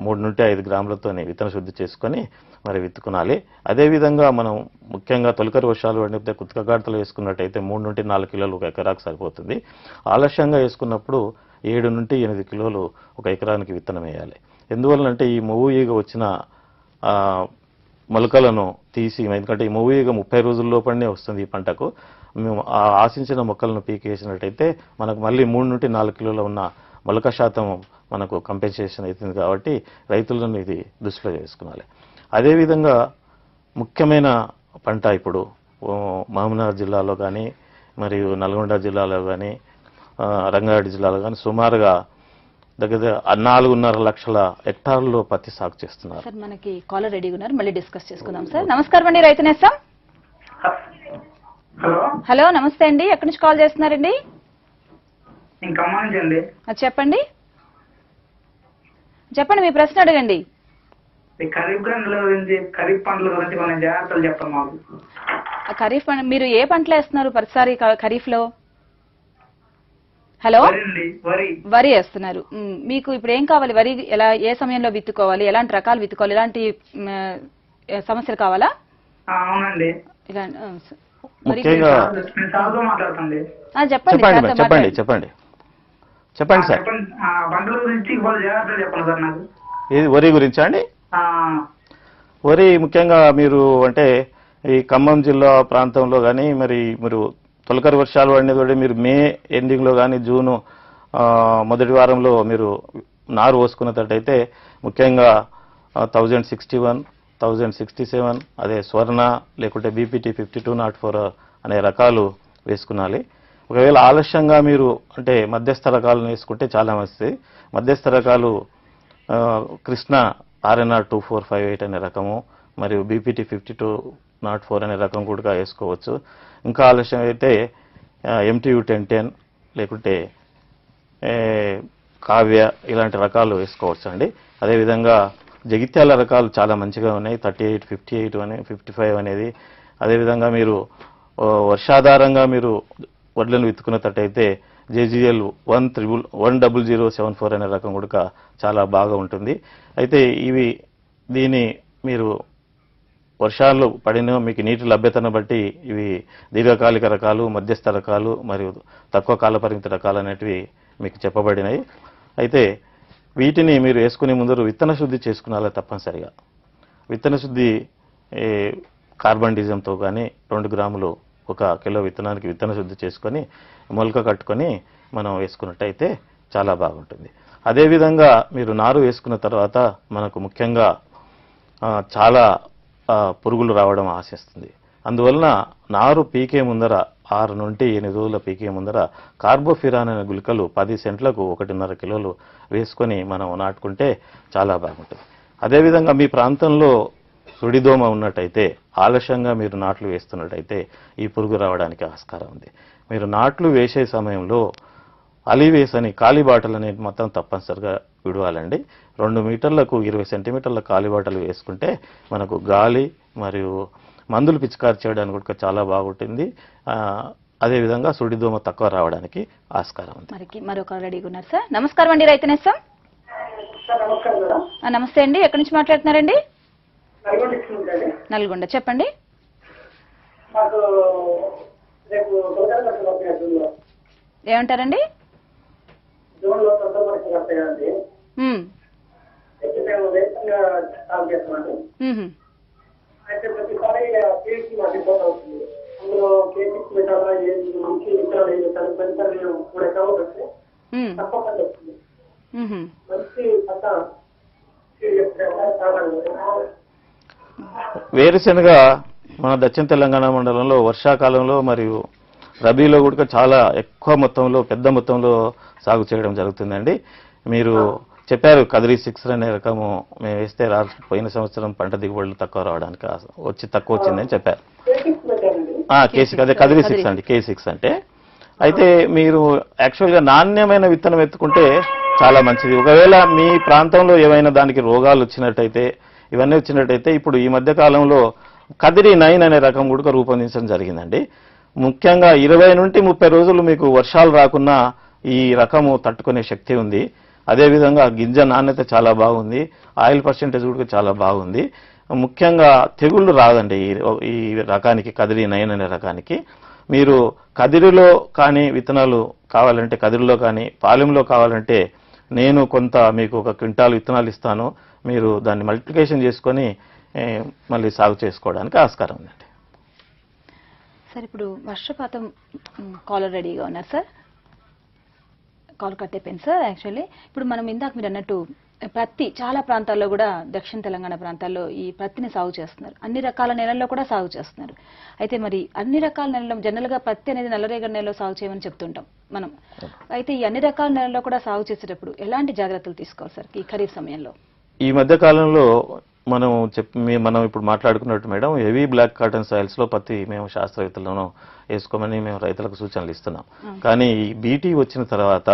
3 నుండి 5 గ్రాములతోని విత్తన శుద్ధి చేసుకొని మరి విత్తుకునాలి. అదేవిధంగా మనం ముఖ్యంగా తొలకరి వర్షాలు పడితే కృతిక కార్తెలు వేసుకున్నట్టయితే 3 నుండి 4 కిలోలు ఒక ఎకరాకు సరిపోతుంది. ఆలస్యంగా వేసుకున్నప్పుడు 7 నుండి 8 కిలోలు ఒక ఎకరానికి విత్తనం వేయాలి. ఎందువల్లంటే ఈ మొవ్వు ఈగ వచ్చిన మొలకలను తీసి, ఎందుకంటే ఈ మొవ్వు ఈగ 30 రోజుల లోపలనే వస్తుంది ఈ పంటకు. మేము ఆశించిన మొక్కలను పీకేసినట్టయితే మనకు మళ్ళీ 3 నుండి 4 కిలోల ఉన్న మొలక శాతం మనకు కంపెన్సేషన్ అవుతుంది. కాబట్టి రైతులను ఇది దృష్టిలో చేసుకున్నాలి. అదేవిధంగా ముఖ్యమైన పంట ఇప్పుడు మహబూబ్నగర్ జిల్లాలో కానీ, మరియు నల్గొండ జిల్లాలో కానీ, రంగారెడ్డి జిల్లాలో కానీ సుమారుగా దగ్గర 4.5 లక్షల హెక్టార్లలో పత్తి సాగు చేస్తున్నారు. సార్ మనకి కాలర్ రెడీగా ఉన్నారు, మళ్ళీ డిస్కస్ చేసుకుందాం. సార్ నమస్కారం అండి, రైతు నేస్తం. హలో హలో, నమస్తే అండి. ఎక్కడి నుంచి కాల్ చేస్తున్నారండి? నేను ఖమ్మం నుంచి అండి. చెప్పండి చెప్పండి, మీ ప్రశ్న అడగండి. ఈ ఖరీఫ్ గ్రంథుల గురించి, ఖరీఫ్ పంటల గురించి కొన్ని జాగ్రత్తలు చెప్పండి మాకు. ఖరీఫ్ మీరు ఏ పంటలు వేస్తున్నారు ప్రతిసారి ఖరీఫ్ లో? హలో, వరి అండి, వరి. వరి వేస్తున్నారు. మీకు ఇప్పుడు ఏం కావాలి? వరి ఎలా, ఏ సమయంలో విత్తుకోవాలి, ఎలాంటి రకాలు విత్తుకోవాలి, ఎలాంటి సమస్యలు కావాలా? అవునండి. ముఖ్యంగా నేను సాగుతో మాట్లాడుతుంది. చెప్పండి చెప్పండి చెప్పండి చెప్పండి సార్. చెప్పండి. పంటల గురించి కొన్ని జాగ్రత్తలు చెప్పండి సార్ నాకు. ఇది వరి గురించా అండి? వరి ముఖ్యంగా మీరు అంటే ఈ ఖమ్మం జిల్లా ప్రాంతంలో కానీ మరి మీరు తొలకరి వర్షాలు పడినది మీరు మే ఎండింగ్ లో కానీ జూన్ మొదటి వారంలో మీరు నారు పోసుకున్నట్టయితే ముఖ్యంగా 1061, 1067, అదే స్వర్ణ లేకుంటే బీపీటీ 5204 అనే రకాలు వేసుకున్నాలి. ఒకవేళ ఆలస్యంగా మీరు అంటే మధ్యస్థ రకాలను వేసుకుంటే చాలా మంచిది. మధ్యస్థ రకాలు కృష్ణ RNR 2458 అనే రకము మరియు బీపీటీ 5204 అనే రకం కూడా వేసుకోవచ్చు. ఇంకా ఆలస్యం అయితే MTU 1010 లేకుంటే కావ్య ఇలాంటి రకాలు వేసుకోవచ్చు అండి. అదేవిధంగా జగిత్యాల రకాలు చాలా మంచిగా ఉన్నాయి. 38, 58 అని 55 అనేది. అదేవిధంగా మీరు వర్షాధారంగా మీరు వడ్లను విత్తుకున్నట్టయితే JGL 10074 అనే రకం కూడా చాలా బాగా ఉంటుంది. అయితే దీని మీరు వర్షాలు పడిన మీకు నీటి లభ్యతను బట్టి ఇవి దీర్ఘకాలిక రకాలు, మధ్యస్థ రకాలు మరియు తక్కువ కాల పరిమితి రకాలు అనేటివి మీకు చెప్పబడినాయి. అయితే వీటిని మీరు వేసుకునే ముందు విత్తన శుద్ధి చేసుకున్నారా తప్పనిసరిగా. విత్తన శుద్ధి కార్బన్ డిజంతో కానీ 2 గ్రాములు 1 కిలో విత్తనానికి విత్తన శుద్ధి చేసుకొని మొలక కట్టుకొని మనం వేసుకున్నట్టయితే చాలా బాగుంటుంది. అదేవిధంగా మీరు నారు వేసుకున్న తర్వాత మనకు ముఖ్యంగా చాలా పురుగులు రావడం ఆశిస్తుంది. అందువలన నారు పీకే ముందర 6 నుండి 8 రోజుల పీకే ముందర కార్బోఫిరాన్ అనే గుళికలు 10 సెంట్లకు 1.5 కిలోలు వేసుకొని మనం నాటుకుంటే చాలా బాగుంటుంది. అదేవిధంగా మీ ప్రాంతంలో సుడిదోమ ఉన్నట్టయితే ఆలస్యంగా మీరు నాట్లు వేస్తున్నట్టయితే ఈ పురుగు రావడానికి ఆస్కారం ఉంది. మీరు నాట్లు వేసే సమయంలో అలివేస్ అని కాలిబాటలు అనేది మొత్తం తప్పనిసరిగా విడవాలండి. 2 మీటర్లకు 20 సెంటీమీటర్ల కాలిబాటలు వేసుకుంటే మనకు గాలి మరియు మందులు పిచికారి చేయడానికి కూడా చాలా బాగుంటుంది. అదేవిధంగా సుడిదోమ తక్కువ రావడానికి ఆస్కారం ఉంది. మరొక రెడీగా ఉన్నారు సార్. నమస్కారం అండి, రైతనేస్తం. నమస్తే అండి, ఎక్కడి నుంచి మాట్లాడుతున్నారండి? నల్గొండ. చెప్పండి. ఏమంటారండి? అయితే ప్రతిసారి కేసీ మాకు ఇబ్బంది అవుతుంది. అందులో కేసీ పెట్టాలా మంచి విత్తనాలు ఏం చేస్తారు ప్రతిసారి నేను 3 ఎకరాలు పెడితే తప్పకుండా వస్తుంది. మంచి పంట వేరుశెనగ మన దక్షిణ తెలంగాణ మండలంలో వర్షాకాలంలో మరియు రబీలో కూడా చాలా ఎక్కువ మొత్తంలో పెద్ద మొత్తంలో సాగు చేయడం జరుగుతుందండి. మీరు చెప్పారు కదిరి 6 అనే రకము మేము వేస్తే పోయిన సంవత్సరం పంట దిగుబడులు తక్కువ రావడానికి తక్కువ వచ్చిందని చెప్పారు. అదే కదిరి 6 అండి, K6 అంటే. అయితే మీరు యాక్చువల్గా నాణ్యమైన విత్తనం ఎత్తుకుంటే చాలా మంచిది. ఒకవేళ మీ ప్రాంతంలో ఏమైనా దానికి రోగాలు వచ్చినట్టయితే ఇవన్నీ వచ్చినట్టయితే ఇప్పుడు ఈ మధ్య కాలంలో కదిరి 9 అనే రకం కూడా రూపొందించడం జరిగిందండి. ముఖ్యంగా 20 నుండి 30 రోజులు మీకు వర్షాలు రాకున్నా ఈ రకము తట్టుకునే శక్తి ఉంది. అదేవిధంగా గింజ నాణ్యత చాలా బాగుంది, ఆయిల్ పర్సెంటేజ్ కూడా చాలా బాగుంది. ముఖ్యంగా తెగుళ్ళు రాదండి ఈ రకానికి, కదిరి 9 అనే రకానికి. మీరు కదిరిలో కానీ విత్తనాలు కావాలంటే కదిరిలో కానీ పాలెంలో కావాలంటే నేను కొంత మీకు 1 క్వింటాల్ విత్తనాలు ఇస్తాను. మీరు దాన్ని మల్టిప్లికేషన్ చేసుకొని మళ్ళీ సాగు చేసుకోవడానికి ఆస్కారం ఉందండి. సార్, ఇప్పుడు వర్షపాతం కాలర్ రెడీగా ఉన్నారు సార్. కాల్ కట్టేపోయింది సార్. యాక్చువల్లీ ఇప్పుడు మనం ఇందాక మీరు అన్నట్టు ప్రత్తి చాలా ప్రాంతాల్లో కూడా దక్షిణ తెలంగాణ ప్రాంతాల్లో ఈ ప్రత్తిని సాగు చేస్తున్నారు. అన్ని రకాల నేలల్లో కూడా సాగు చేస్తున్నారు. అయితే మరి అన్ని రకాల నేలల్లో జనరల్ గా ప్రత్తి అనేది నల్లరేగడి నేలలో సాగు చేయమని చెప్తుంటాం మనం. అయితే ఈ అన్ని రకాల నేలల్లో కూడా సాగు చేసేటప్పుడు ఎలాంటి జాగ్రత్తలు తీసుకోవాలి సార్ ఈ ఖరీఫ్ సమయంలో? ఈ మధ్య కాలంలో మనం ఇప్పుడు మాట్లాడుకున్నట్టు madam heavy black cotton soils లో పత్తి మేము శాస్త్రవేత్తలను వేసుకోమని మేము రైతులకు సూచనలు ఇస్తున్నాం. కానీ ఈ బీటీ వచ్చిన తర్వాత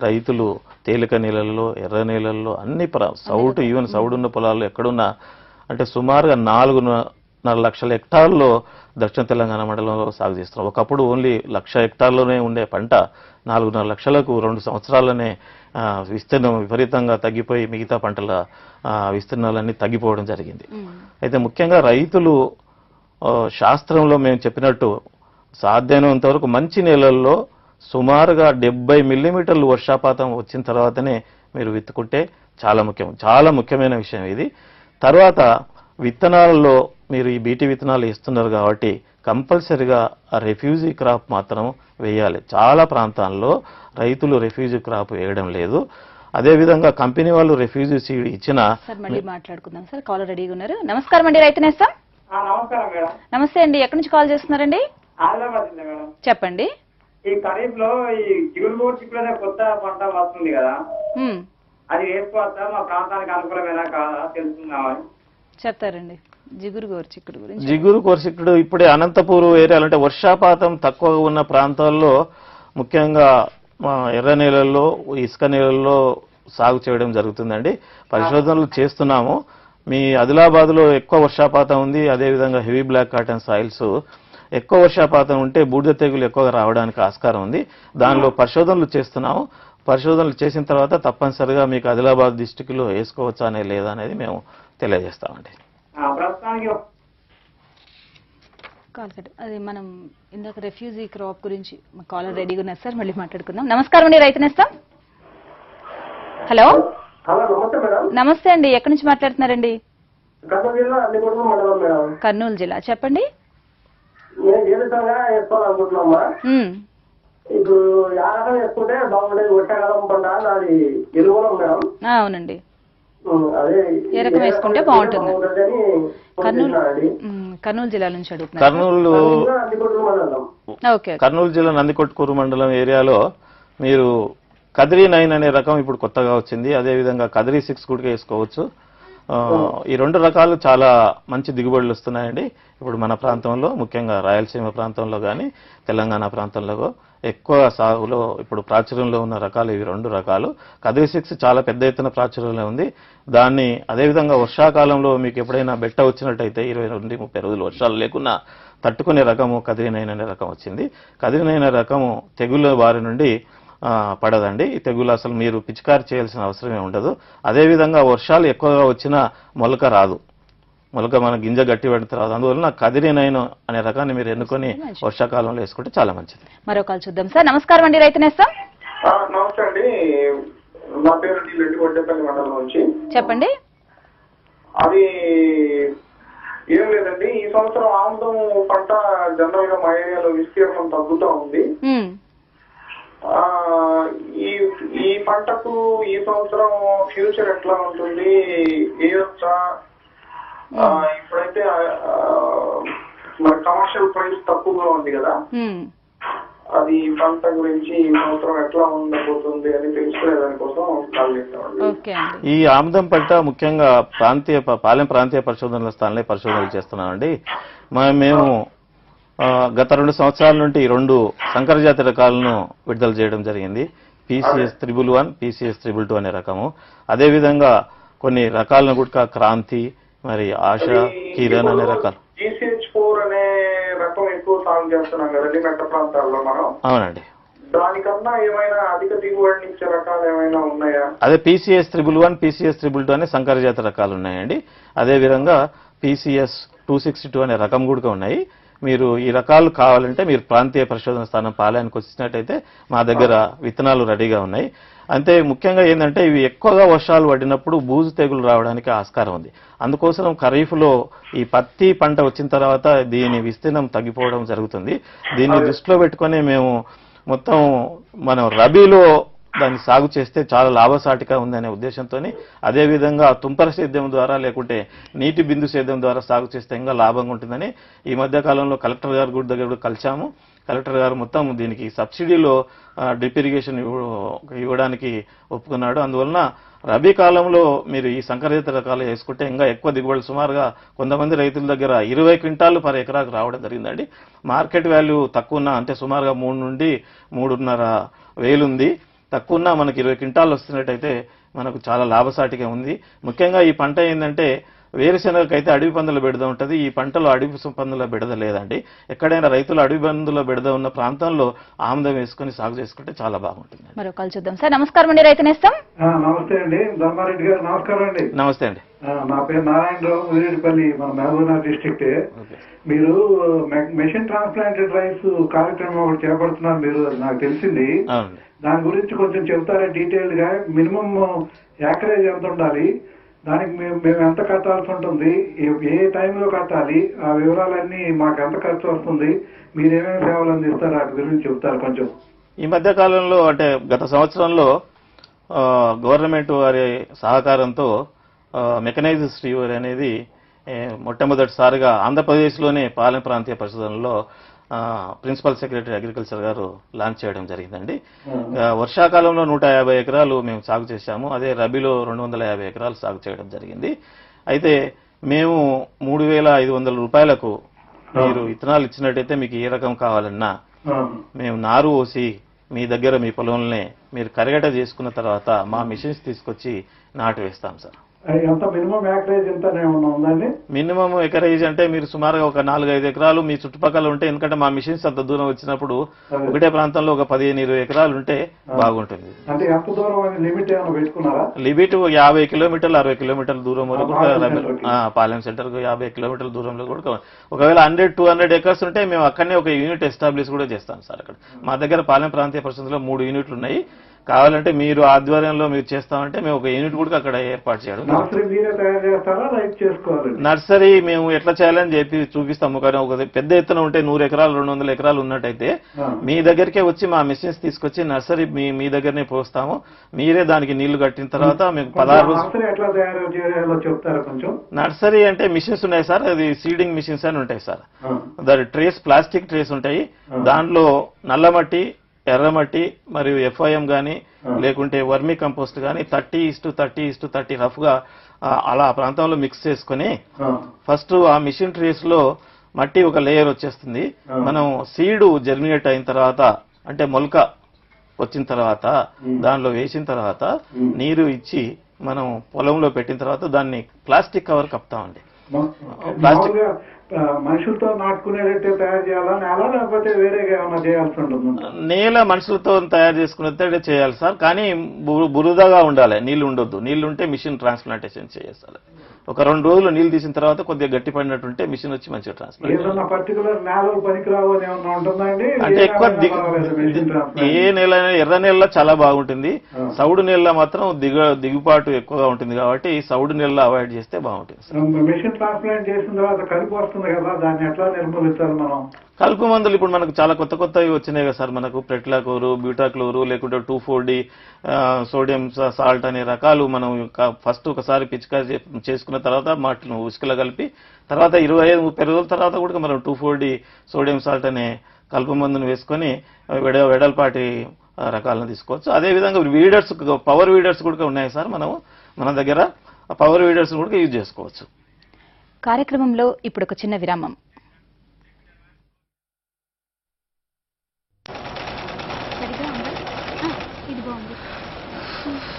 రైతులు తేలిక నీళ్ళల్లో, ఎర్ర నీళ్ళల్లో అన్ని ఈవెన్ సౌడున్న పొలాల్లో ఎక్కడున్నా అంటే సుమారుగా 4.5 లక్షల హెక్టార్లో దక్షిణ తెలంగాణ మండలంలో సాగు చేస్తున్నాం. ఒకప్పుడు ఓన్లీ 1,00,000 హెక్టార్లోనే ఉండే పంట 4.5 లక్షలకు 2 సంవత్సరాలనే విస్తీర్ణం విపరీతంగా తగ్గిపోయి మిగతా పంటల విస్తీర్ణాలన్నీ తగ్గిపోవడం జరిగింది. అయితే ముఖ్యంగా రైతులు శాస్త్రంలో మేము చెప్పినట్టు సాధ్యమైనంత వరకు మంచి నేలల్లో సుమారుగా 70 మిల్లీమీటర్లు వర్షపాతం వచ్చిన తర్వాతనే మీరు విత్తుకుంటే చాలా ముఖ్యమైన విషయం ఇది. తర్వాత విత్తనాలలో మీరు ఈ బీటీ విత్తనాలు ఇస్తున్నారు కాబట్టి కంపల్సరిగా రెఫ్యూజీ క్రాప్ మాత్రం వేయాలి. చాలా ప్రాంతాల్లో రైతులు రెఫ్యూజీ క్రాప్ వేయడం లేదు. అదేవిధంగా కంపెనీ వాళ్ళు రెఫ్యూజీ సీడ్ ఇచ్చినా మళ్ళీ మాట్లాడుకుందాం సార్. కాలర్ రెడీగా ఉన్నారు. నమస్కారం అండి, రైతు నేస్తం. నమస్కారం మేడం. నమస్తే అండి, ఎక్కడి నుంచి కాల్ చేస్తున్నారండి? ఆదిలాబాద్ మేడం. చెప్పండి. ఈ ఖరీఫ్ లో ఈ చిగురు చిక్కులనే కొత్త పంట వస్తుంది కదా, అది వేసుకోవచ్చా? మా ప్రాంతానికి అనుకూలమేనా కాదా తెలుసుకుందామని. చెప్తారండి జిగురు గోరుచిక్కుడు గురించి. జిగురు గోరుచిక్కుడు ఇప్పుడే అనంతపూర్ ఏరియాలు అంటే వర్షాపాతం తక్కువగా ఉన్న ప్రాంతాల్లో ముఖ్యంగా ఎర్ర నేలల్లో, ఇసుక నేలల్లో సాగు చేయడం జరుగుతుందండి. పరిశోధనలు చేస్తున్నాము. మీ ఆదిలాబాద్ లో ఎక్కువ వర్షాపాతం ఉంది. అదేవిధంగా హెవీ బ్లాక్ కాటన్ సాయిల్స్ ఎక్కువ వర్షాపాతం ఉంటే బూడిద తెగులు ఎక్కువగా రావడానికి ఆస్కారం ఉంది. దానిలో పరిశోధనలు చేస్తున్నాము. పరిశోధనలు చేసిన తర్వాత తప్పనిసరిగా మీకు ఆదిలాబాద్ డిస్టిక్ లో వేసుకోవచ్చా అనే లేదా అనేది మేము తెలియజేస్తామండి. అది మనం ఇందాక రెఫ్యూజీ క్రాప్ గురించి కాలర్ రెడీగా ఉన్నారు సార్, మళ్ళీ మాట్లాడుకుందాం. నమస్కారం అండి, రైతు నేస్తం. హలో నమస్తే అండి, ఎక్కడి నుంచి మాట్లాడుతున్నారండి? కర్నూలు జిల్లా. చెప్పండి. ఇప్పుడు యాగం వేసుకుంటే బాగుండేది. వర్షాకాలం పంట నాది ఎరువులం మేడం. అవునండి, ఏ రకం వేసుకుంటే బాగుంటుంది? కర్నూలు జిల్లా నుంచి అడుగుతున్నారు. కర్నూలు జిల్లా నందికొట్కూరు మండలం ఏరియాలో మీరు కదిరి 9 అనే రకం ఇప్పుడు కొత్తగా వచ్చింది. అదేవిధంగా కదిరి 6 కూడా వేసుకోవచ్చు. ఈ 2 రకాలు చాలా మంచి దిగుబడులు వస్తున్నాయండి. ఇప్పుడు మన ప్రాంతంలో ముఖ్యంగా రాయలసీమ ప్రాంతంలో కానీ తెలంగాణ ప్రాంతంలో ఎక్కువ సాగులో ఇప్పుడు ప్రాచుర్యంలో ఉన్న రకాలు ఇవి 2 రకాలు. కదిరి 6 చాలా పెద్ద ఎత్తున ప్రాచుర్యంలో ఉంది. దాన్ని అదేవిధంగా వర్షాకాలంలో మీకు ఎప్పుడైనా బెట్ట వచ్చినట్టయితే 20 నుండి 30 రోజులు వర్షాలు లేకున్నా తట్టుకునే రకము కదిరి 9 అనే రకం వచ్చింది. కదిరి 9 అనే రకము తెగుళ్ళ బారి నుండి పడదండి. ఈ తెగులు అసలు మీరు పిచికారి చేయాల్సిన అవసరమే ఉండదు. అదేవిధంగా వర్షాలు ఎక్కువగా వచ్చినా మొలక రాదు. మొలక మన గింజ గట్టి పడిన తర్వాత అందువలన కదిరి 9 అనే రకాన్ని మీరు ఎన్నుకొని వర్షాకాలంలో వేసుకుంటే చాలా మంచిది. మరో కాల్ చూద్దాం సార్. నమస్కారం అండి, రైతు నేస్తం. నమస్తే అండి, నా పేరు రెడ్డి వడ్డేపల్లి మండలం నుంచి. చెప్పండి. అది ఏం లేదండి, ఈ సంవత్సరం ఆముదం పంట జనరల్ గా మా ఏరియాలో విస్తీర్ణం తగ్గుతూ ఉంది. ఈ పంటకు ఈ సంవత్సరం ఫ్యూచర్ ఎట్లా ఉంటుంది? వేయొచ్చా? ఇప్పుడైతే మరి కమర్షియల్ ప్రైస్ తక్కువగా ఉంది కదా, అది ఈ పంట గురించి ఈ సంవత్సరం ఎట్లా ఉండబోతుంది అని తెలుసుకునే దానికోసం కాల్ చేస్తామండి. ఈ ఆముదం పంట ముఖ్యంగా పాలెం ప్రాంతీయ పరిశోధనల స్థానంలో పరిశోధనలు చేస్తున్నామండి. మేము గత 2 సంవత్సరాల నుండి 2 సంకర జాతి రకాలను విడుదల చేయడం జరిగింది. PCS 111, PCS 222 అనే రకము. అదేవిధంగా కొన్ని రకాలను కూడా క్రాంతి, మరి ఆశ, కిరణ్ అనే రకాలు. GCH4 అనే రకం ఎక్కువ సాగు చేస్తున్నాం కదండి మెట్ట ప్రాంతాల్లో మనం. అవునండి. దానికన్నా ఏమైనా అధిక దిగుబడిని ఇచ్చే రకాలు ఏమైనా ఉన్నాయా? అదే PCS 111, PCS 222 అనే సంకర జాతి రకాలు ఉన్నాయండి. అదేవిధంగా PCS 262 అనే రకం కూడా ఉన్నాయి. మీరు ఈ రకాలు కావాలంటే మీరు ప్రాంతీయ పరిశోధన స్థానం పాలయానికి వచ్చినట్టయితే మా దగ్గర విత్తనాలు రెడీగా ఉన్నాయి. అంతే ముఖ్యంగా ఏంటంటే ఇవి ఎక్కువగా వర్షాలు పడినప్పుడు బూజు తెగులు రావడానికి ఆస్కారం ఉంది. అందుకోసం ఖరీఫ్లో ఈ పత్తి పంట వచ్చిన తర్వాత దీని విస్తీర్ణం తగ్గిపోవడం జరుగుతుంది. దీన్ని దృష్టిలో పెట్టుకుని మేము మొత్తం మనం రబీలో దాన్ని సాగు చేస్తే చాలా లాభసాటిగా ఉందనే ఉద్దేశంతో అదేవిధంగా తుంపర సేద్యం ద్వారా లేకుంటే నీటి బిందు సేద్యం ద్వారా సాగు చేస్తే ఇంకా లాభంగా ఉంటుందని ఈ మధ్య కాలంలో కలెక్టర్ గారు కూడా దగ్గర కలిశాము. కలెక్టర్ గారు మొత్తం దీనికి సబ్సిడీలో డ్రిప్ ఇరిగేషన్ ఇవ్వడానికి ఒప్పుకున్నాడు. అందువలన రబీ కాలంలో మీరు ఈ సంకరజాత రకాలు వేసుకుంటే ఇంకా ఎక్కువ దిగుబడులు సుమారుగా కొంతమంది రైతుల దగ్గర 20 క్వింటాలు పర్ ఎకరాకు రావడం జరిగిందండి. మార్కెట్ వాల్యూ తక్కువ ఉన్న అంటే సుమారుగా 3 నుండి 3.5 వేలు ఉంది. తక్కువ ఉన్న మనకి 20 క్వింటాలు వస్తున్నట్టయితే మనకు చాలా లాభసాటిగా ఉంది. ముఖ్యంగా ఈ పంట ఏంటంటే వేరుశెనగకైతే అడవి పందుల బెడద ఉంటుంది. ఈ పంటలో అడవి పందుల బెడద లేదండి. ఎక్కడైనా రైతులు అడవి పందుల బెడద ఉన్న ప్రాంతంలో ఆముదం వేసుకుని సాగు చేసుకుంటే చాలా బాగుంటుంది. మరో కాల్ చూద్దాం సార్. నమస్కారం అండి, రైతు నేస్తం. నమస్తే అండి, ధర్మారెడ్డి గారు. నమస్కారం అండి. నమస్తే అండి. నా పేరు నారాయణరావు, ముదిరెడ్డిపల్లి, మన మహబూబ్నగర్ డిస్ట్రిక్ట్. మీరు మెషిన్ ట్రాన్స్ప్లాంటెడ్ రైస్ కార్యక్రమం ఒకటి చేపడుతున్నారు మీరు, నాకు తెలిసింది. దాని గురించి కొంచెం చెప్తారా డీటెయిల్డ్ గా? మినిమం యాకరేజ్ ఎంత ఉండాలి, దానికి మేము ఎంత కట్టాల్సి ఉంటుంది, ఏ టైంలో కట్టాలి, ఆ వివరాలన్నీ మాకు ఎంత ఖర్చు వస్తుంది, మీరేమేమి సేవలు అందిస్తారు వాటి గురించి చెప్తారు కొంచెం. ఈ మధ్య కాలంలో అంటే గత సంవత్సరంలో గవర్నమెంట్ వారి సహకారంతో మెకనైజ్డ్ స్టీవర్ అనేది మొట్టమొదటిసారిగా ఆంధ్రప్రదేశ్లోనే పాలెం ప్రాంతీయ పరిశోధనలో ప్రిన్సిపల్ సెక్రటరీ అగ్రికల్చర్ గారు లాంచ్ చేయడం జరిగిందండి. వర్షాకాలంలో 150 ఎకరాలు మేము సాగు చేశాము. అదే రబీలో 250 ఎకరాలు సాగు చేయడం జరిగింది. అయితే మేము 3,500 రూపాయలకు మీరు విత్తనాలు ఇచ్చినట్టయితే మీకు ఏ రకం కావాలన్నా మేము నారు పోసి మీ దగ్గర మీ పొలంలోనే మీరు కరగట చేసుకున్న తర్వాత మా మిషన్స్ తీసుకొచ్చి నాటు వేస్తాం సార్. ఎంత మినిమం ఎకరేజ్ ఎంత ఉందండి? మినిమం ఎకరేజ్ అంటే మీరు సుమారుగా ఒక 4-5 ఎకరాలు మీ చుట్టుపక్కల ఉంటే, ఎందుకంటే మా మిషన్స్ అంత దూరం వచ్చినప్పుడు ఒకటే ప్రాంతంలో ఒక 15-20 ఎకరాలు ఉంటే బాగుంటుంది. అంటే ఎంత దూరం లిమిట్ ఏమైనా పెట్టుకున్నారా? లిమిట్ 50 కిలోమీటర్లు 60 కిలోమీటర్ల దూరం వరకు పాలెం సెంటర్ కు 50 కిలోమీటర్ల దూరంలో కూడా ఒకవేళ 100-200 ఎకర్స్ ఉంటే మేము అక్కడనే ఒక యూనిట్ ఎస్టాబ్లిష్ కూడా చేస్తాం సార్. అక్కడ మా దగ్గర పాలెం ప్రాంతీయ పరిస్థితుల్లో 3 యూనిట్లు ఉన్నాయి. కావాలంటే మీరు ఆధ్వర్యంలో మీరు చేస్తామంటే మేము ఒక యూనిట్ కూడా అక్కడ ఏర్పాటు చేయడం. నర్సరీ మేము ఎట్లా చేయాలని చెప్పి చూపిస్తాము. కానీ ఒక పెద్ద ఎత్తున ఉంటే 100 ఎకరాలు 200 ఎకరాలు ఉన్నట్టయితే మీ దగ్గరికే వచ్చి మా మిషన్స్ తీసుకొచ్చి నర్సరీ మీ దగ్గరనే పోస్తాము. మీరే దానికి నీళ్లు కట్టిన తర్వాత మీకు 16 నర్సరీ అంటే మిషన్స్ ఉన్నాయి సార్. అది సీడింగ్ మిషన్స్ అని ఉంటాయి సార్. దాని ట్రేస్ ప్లాస్టిక్ ట్రేస్ ఉంటాయి. దాంట్లో నల్లమట్టి, ఎర్రమట్టి మరియు FIM గానీ లేకుంటే వర్మీ కంపోస్ట్ గానీ 30:30:30 రఫ్ గా అలా ఆ ప్రాంతంలో మిక్స్ చేసుకుని ఫస్ట్ ఆ మిషన్ ట్రేస్ లో మట్టి ఒక లేయర్ వచ్చేస్తుంది. మనం సీడ్ జర్మినేట్ అయిన తర్వాత అంటే మొలక వచ్చిన తర్వాత దానిలో వేసిన తర్వాత నీరు ఇచ్చి మనం పొలంలో పెట్టిన తర్వాత దాన్ని ప్లాస్టిక్ కవర్ కప్తామండి. ప్లాస్టిక్ మనుషులతో నాటుకునేటట్టే తయారు చేయాలా, నేల లేకపోతే వేరేగా ఏమైనా చేయాల్సి ఉంటుంది? నేల మనుషులతో తయారు చేసుకునేదే చేయాలి సార్. కానీ బురదగా ఉండాలి, నీళ్లు ఉండొద్దు. నీళ్లు ఉంటే మిషన్ ట్రాన్స్ప్లాంటేషన్ చేయాలి. ఒక 2 రోజులు నీళ్లు తీసిన తర్వాత కొద్దిగా గట్టి పడినట్టుంటే మిషన్ వచ్చి మంచిగా ట్రాన్స్ప్లాంట్. అంటే ఎక్కువ ఏ నేల ఎర్ర నేలలో చాలా బాగుంటుంది. సౌడు నేలలో మాత్రం దిగుబాటు ఎక్కువగా ఉంటుంది కాబట్టి సౌడు నేలలో అవాయిడ్ చేస్తే బాగుంటుంది. మిషన్ ట్రాన్స్ప్లాంట్ చేసిన తర్వాత కలుపు వస్తుంది కదా, దాన్ని ఎట్లా నిర్మూలించాలి మనం? కలుపు మందులు ఇప్పుడు మనకు చాలా కొత్తవి వచ్చినాయి కదా సార్. మనకు ప్రెట్లాక్లోరు, బ్యూటాక్లోరు లేకుంటే 2,4-D సోడియం సాల్ట్ అనే రకాలు మనం ఫస్ట్ ఒకసారి పిచికారి చేసుకున్న తర్వాత వాటిని ఉసుకలో కలిపి తర్వాత 25-30 రోజుల తర్వాత కూడా మనం 2,4-D సోడియం సాల్ట్ అనే కలుపు మందును వేసుకొని వెడల్పాటి రకాలను తీసుకోవచ్చు. అదేవిధంగా వీడర్స్, పవర్ వీడర్స్ కూడా ఉన్నాయి సార్ మన దగ్గర. పవర్ వీడర్స్ కూడా యూజ్ చేసుకోవచ్చు. కార్యక్రమంలో ఇప్పుడు ఒక చిన్న విరామం.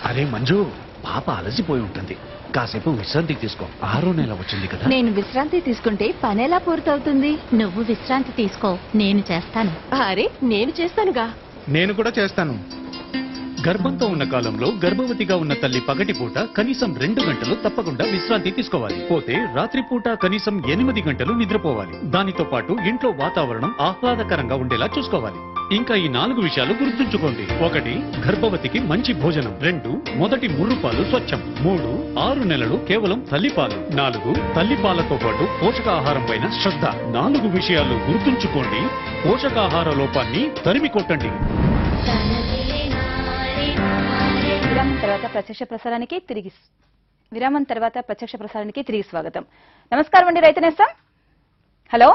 అరే మంజు, పాప అలసిపోయి ఉంటుంది, కాసేపు విశ్రాంతి తీసుకో. 6వ నెల వచ్చింది కదా. నేను విశ్రాంతి తీసుకుంటే పనేలా పూర్తవుతుంది? నువ్వు విశ్రాంతి తీసుకో, నేను చేస్తాను. అరే నేను చేస్తానుగా. నేను కూడా చేస్తాను. గర్భంతో ఉన్న కాలంలో గర్భవతిగా ఉన్న తల్లి పగటిపూట కనీసం 2 గంటలు తప్పకుండా విశ్రాంతి తీసుకోవాలి. పోతే రాత్రిపూట కనీసం 8 గంటలు నిద్రపోవాలి. దానితో పాటు ఇంట్లో వాతావరణం ఆహ్లాదకరంగా ఉండేలా చూసుకోవాలి. ఇంకా ఈ 4 విషయాలు గుర్తుంచుకోండి. 1 గర్భవతికి మంచి భోజనం. 2 మొదటి ముర్రుపాలు స్వచ్ఛం. 3 6 నెలలు కేవలం తల్లిపాలు. 4 తల్లిపాలతో పాటు పోషకాహారం పైన శ్రద్ధ. 4 విషయాలు గుర్తుంచుకోండి. పోషకాహార లోపాన్ని తరిమి కొట్టండి. విరామం తర్వాత ప్రత్యక్ష ప్రసారానికి తిరిగి స్వాగతం. నమస్కారం అండి, రైతు నేస్తం. Hello.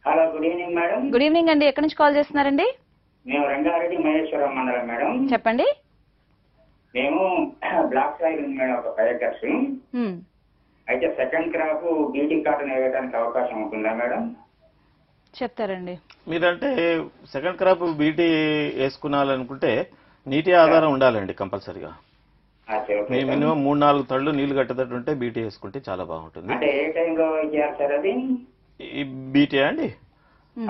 Hello, good evening madam. Good evening అండి, ఎక్కడి నుంచి కాల్ చేస్తున్నారండి? మేము రంగారెడ్డి మహేశ్వరం మండలం మేడం. చెప్పండి. మేము బ్లాక్ సాయిల్ ఉంది మేడం, ఒక 5 acres. అయితే సెకండ్ క్రాప్ బీటీ కాటన్ వేయడానికి అవకాశం ఉంటుందా మేడం? చెప్తారండి. మీరంటే సెకండ్ క్రాప్ బీటీ వేసుకున్నాలనుకుంటే నీటి ఆధారం ఉండాలండి కంపల్సరిగా. మీ మినిమం 3-4 తళ్ళు నీళ్లు కట్టేటట్టు ఉంటే బీటీ వేసుకుంటే చాలా బాగుంటుంది. అంటే ఏ టైంలో చేయాలి సార్ అది? ఈ బీటీ అండి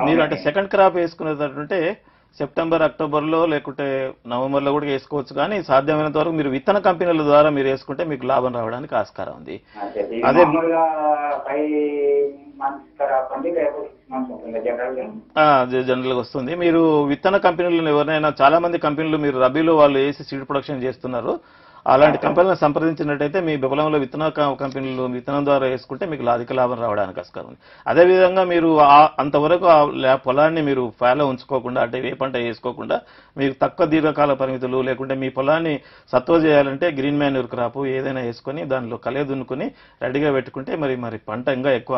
మీరు అంటే సెకండ్ క్రాప్ వేసుకునేటట్టుంటే సెప్టెంబర్, అక్టోబర్లో లేకుంటే నవంబర్లో కూడా వేసుకోవచ్చు. కానీ సాధ్యమైనంత వరకు మీరు విత్తన కంపెనీల ద్వారా మీరు వేసుకుంటే మీకు లాభం రావడానికి ఆస్కారం ఉంది. అదే జనరల్ గా వస్తుంది. మీరు విత్తన కంపెనీలను ఎవరైనా చాలా మంది కంపెనీలు మీరు రబీలో వాళ్ళు వేసి సీడ్ ప్రొడక్షన్ చేస్తున్నారు. అలాంటి కంపెనీలను సంప్రదించినట్టయితే మీ పొలంలో విత్తన కంపెనీలు విత్తనం ద్వారా వేసుకుంటే మీకు అధిక లాభం రావడానికి ఆస్కారం ఉంది. అదేవిధంగా మీరు అంతవరకు ఆ పొలాన్ని మీరు ఫాలో ఉంచుకోకుండా అంటే ఏ పంట వేసుకోకుండా మీకు తక్కువ దీర్ఘకాల పరిమితులు లేకుంటే మీ పొలాన్ని సత్వ చేయాలంటే గ్రీన్ మ్యాన్యూర్ క్రాప్ ఏదైనా వేసుకొని దానిలో కలే దున్నుకొని రెడీగా పెట్టుకుంటే మరి పంట ఇంకా ఎక్కువ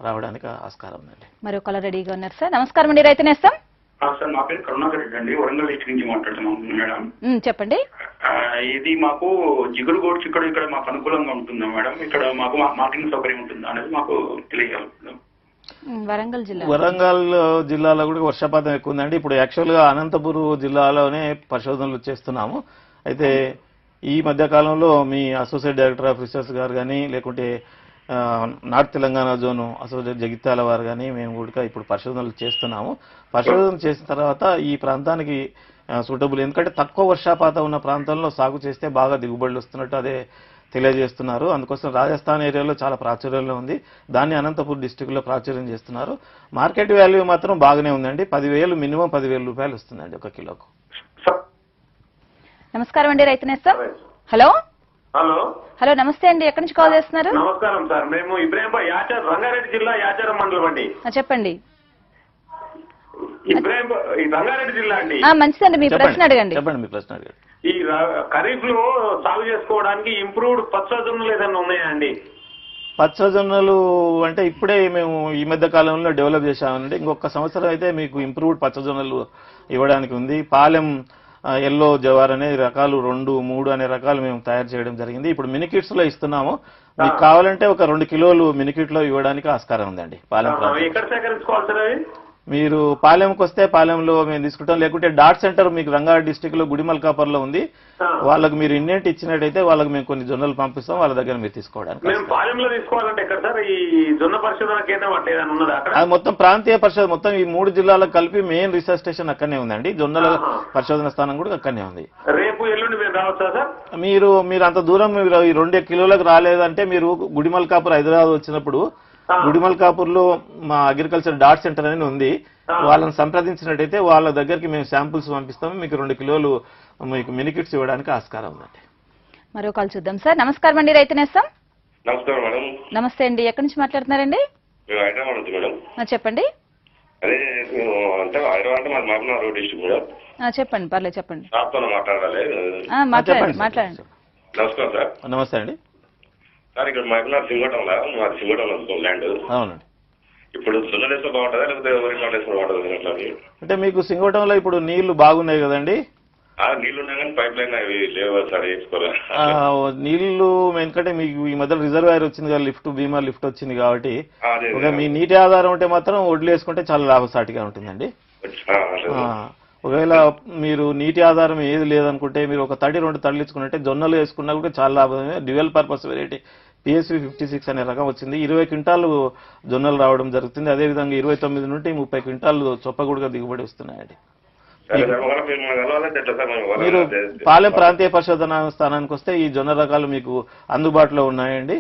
రావడానికి ఆస్కారం ఉందండి. మరి ఒకళ్ళు రెడీగా ఉన్నారు సార్. నమస్కారం అండి, రైతు నేస్తం. సార్ నా పేరు కరుణాకర్ రెడ్డి అండి, వరంగల్ డిస్ట్రిక్ట్ నుంచి మాట్లాడుతున్నాం మేడం. చెప్పండి. ఇది మాకు జిగురు గోడ్స్ ఇక్కడ మాకు అనుకూలంగా ఉంటుందా మేడం? ఇక్కడ మాకు మార్కెటింగ్ సౌకర్యం ఉంటుందా అనేది మాకు తెలియాలి. వరంగల్ జిల్లాలో కూడా వర్షపాతం ఎక్కువ ఉందండి. ఇప్పుడు యాక్చువల్ గా అనంతపురం జిల్లాలోనే పరిశోధనలు చేస్తున్నాము. అయితే ఈ మధ్య కాలంలో మీ అసోసియేట్ డైరెక్టర్ ఆఫ్ రీసెర్చ్ గారు కానీ లేకుంటే north Telangana zone associate Jagtial వారు కానీ మేము కూడా ఇప్పుడు పరిశోధనలు చేస్తున్నాము. పరిశోధన చేసిన తర్వాత ఈ ప్రాంతానికి సూటబుల్, ఎందుకంటే తక్కువ వర్షపాతం ఉన్న ప్రాంతంలో సాగు చేస్తే బాగా దిగుబడులు వస్తున్నట్టు అదే తెలియజేస్తున్నారు. అందుకోసం రాజస్థాన్ ఏరియాలో చాలా ప్రాచుర్యంలో ఉంది. దాన్ని అనంతపూర్ డిస్టిక్ లో ప్రాచుర్యం చేస్తున్నారు. మార్కెట్ వాల్యూ మాత్రం బాగానే ఉందండి. 10,000 మినిమం 10,000 రూపాయలు వస్తుందండి ఒక కిలోకు. నమస్కారం అండి, రైతు నేస్తం. హలో హలో హలో నమస్తే అండి, ఎక్కడి నుంచి కాల్ చేస్తున్నారు? నమస్కారం సార్, మేము ఇబ్రాహింపై రంగారెడ్డి జిల్లా యాచారం మండలం అండి. చెప్పండి. రంగారెడ్డి జిల్లా అండి. మంచిదండి, మీ ప్రశ్న అడగండి. చెప్పండి, మీ ప్రశ్న అడగండి. ఈ ఖరీఫ్ లో సాగు చేసుకోవడానికి ఇంప్రూవ్డ్ పచ్చజొన్నలు ఏదైనా ఉన్నాయా అండి? పచ్చజొన్నలు అంటే ఇప్పుడే మేము ఈ మధ్య కాలంలో డెవలప్ చేశామండి. ఇంకొక సంవత్సరం అయితే మీకు ఇంప్రూవ్డ్ పచ్చజొన్నలు ఇవ్వడానికి ఉంది. పాలెం ఎల్లో జవార్ అనే రకాలు 2, 3 అనే రకాలు మేము తయారు చేయడం జరిగింది. ఇప్పుడు మినికిట్స్ లో ఇస్తున్నాము. మీకు కావాలంటే ఒక 2 కిలోలు మినికిట్ లో ఇవ్వడానికి ఆస్కారం ఉందండి. పాలెం ఎక్కడ సేకరించుకోవాలి సార్ అవి? మీరు పాలెంకి వస్తే పాలెంలో మేము తీసుకుంటాం, లేకుంటే డాట్ సెంటర్ మీకు రంగారెడ్డి డిస్టిక్ లో గుడిమల్కాపర్లో ఉంది. వాళ్ళకి మీరు ఇండియన్ ఇచ్చినట్టయితే వాళ్ళకి మేము కొన్ని జొన్నలు పంపిస్తాం, వాళ్ళ దగ్గర మీరు తీసుకోవడానికి. పాలెంలో తీసుకోవాలంటే ఎక్కడ సార్? ఈ జొన్న పరిశోధన కేంద్రం అంటే ఉన్నదా? అది మొత్తం ప్రాంతీయ పరిశోధన, మొత్తం ఈ 3 జిల్లాలకు కలిపి మెయిన్ రీసెర్చ్ స్టేషన్ అక్కడనే ఉందండి. జొన్నల పరిశోధన స్థానం కూడా అక్కడనే ఉంది. రేపు ఎల్లుండి మీరు రావచ్చా సార్? మీరు అంత దూరం మీరు 2 కిలోలకు రాలేదంటే మీరు గుడిమల్కాపూర్ హైదరాబాద్ వచ్చినప్పుడు గుడిమల్కాపూర్ లో మా అగ్రికల్చర్ డాట్ సెంటర్ అని ఉంది. వాళ్ళని సంప్రదించినట్టయితే వాళ్ళ దగ్గరికి మేము శాంపుల్స్ పంపిస్తాము. మీకు 2 కిలోలు మీకు మినికిట్స్ ఇవ్వడానికి ఆస్కారం ఉందండి. మరో కాల్ చూద్దాం సార్. నమస్కారం అండి, రైతు నేస్తం. నమస్కారం మేడం. నమస్తే అండి, ఎక్కడి నుంచి మాట్లాడుతున్నారండి? హైదరాబాద్ నుంచి మేడం. చెప్పండి. అదే అంటే హైదరాబాద్ అంటే మాది మహబూబ్నగర్ డిస్ట్రిక్ట్ మేడం. చెప్పండి, పర్లేదు చెప్పండి. మాట్లాడాలి. మాట్లాడండి. నమస్కారం సార్. నమస్తే అండి సార్. ఇక్కడ మహబూబ్నగర్ సింగోటంలో మాది సింగోటంలో ల్యాండ్. అవునండి. ఇప్పుడు జొన్నలేస్తే బాగుంటుందా లేకపోతే వరి నాటేస్తే బాగుంటుంది? అంటే మీకు సింగోటంలో ఇప్పుడు నీళ్లు బాగున్నాయి కదండి. నీళ్లు ఉన్నాయి కానీ పైప్ లైన్ అవి లేవు సార్, వేసుకోవాలి. నీళ్లు ఎందుకంటే మీకు ఈ మధ్య రిజర్వాయర్ వచ్చింది కదా, భీమా లిఫ్ట్ వచ్చింది కాబట్టి మీ నీటి ఆధారం ఉంటే మాత్రం ఒడ్లు వేసుకుంటే చాలా లాభసాటిగా ఉంటుందండి. ఒకవేళ మీరు నీటి ఆధారం ఏది లేదనుకుంటే మీరు ఒక 2 తళ్ళు ఇచ్చుకున్నట్టే జొన్నలు వేసుకున్నా కూడా చాలా లాభమే. డ్యూయల్ పర్పస్ వెరైటీ PSV 56 అనే రకం వచ్చింది. 20 క్వింటాలు జొన్నలు రావడం జరుగుతుంది. అదేవిధంగా 29 నుండి 30 క్వింటాలు చొప్పగూడుగా దిగుబడి వస్తున్నాయండి. మీరు పాలెం ప్రాంతీయ పరిశోధన స్థానానికి వస్తే ఈ జొన్న రకాలు మీకు అందుబాటులో ఉన్నాయండి.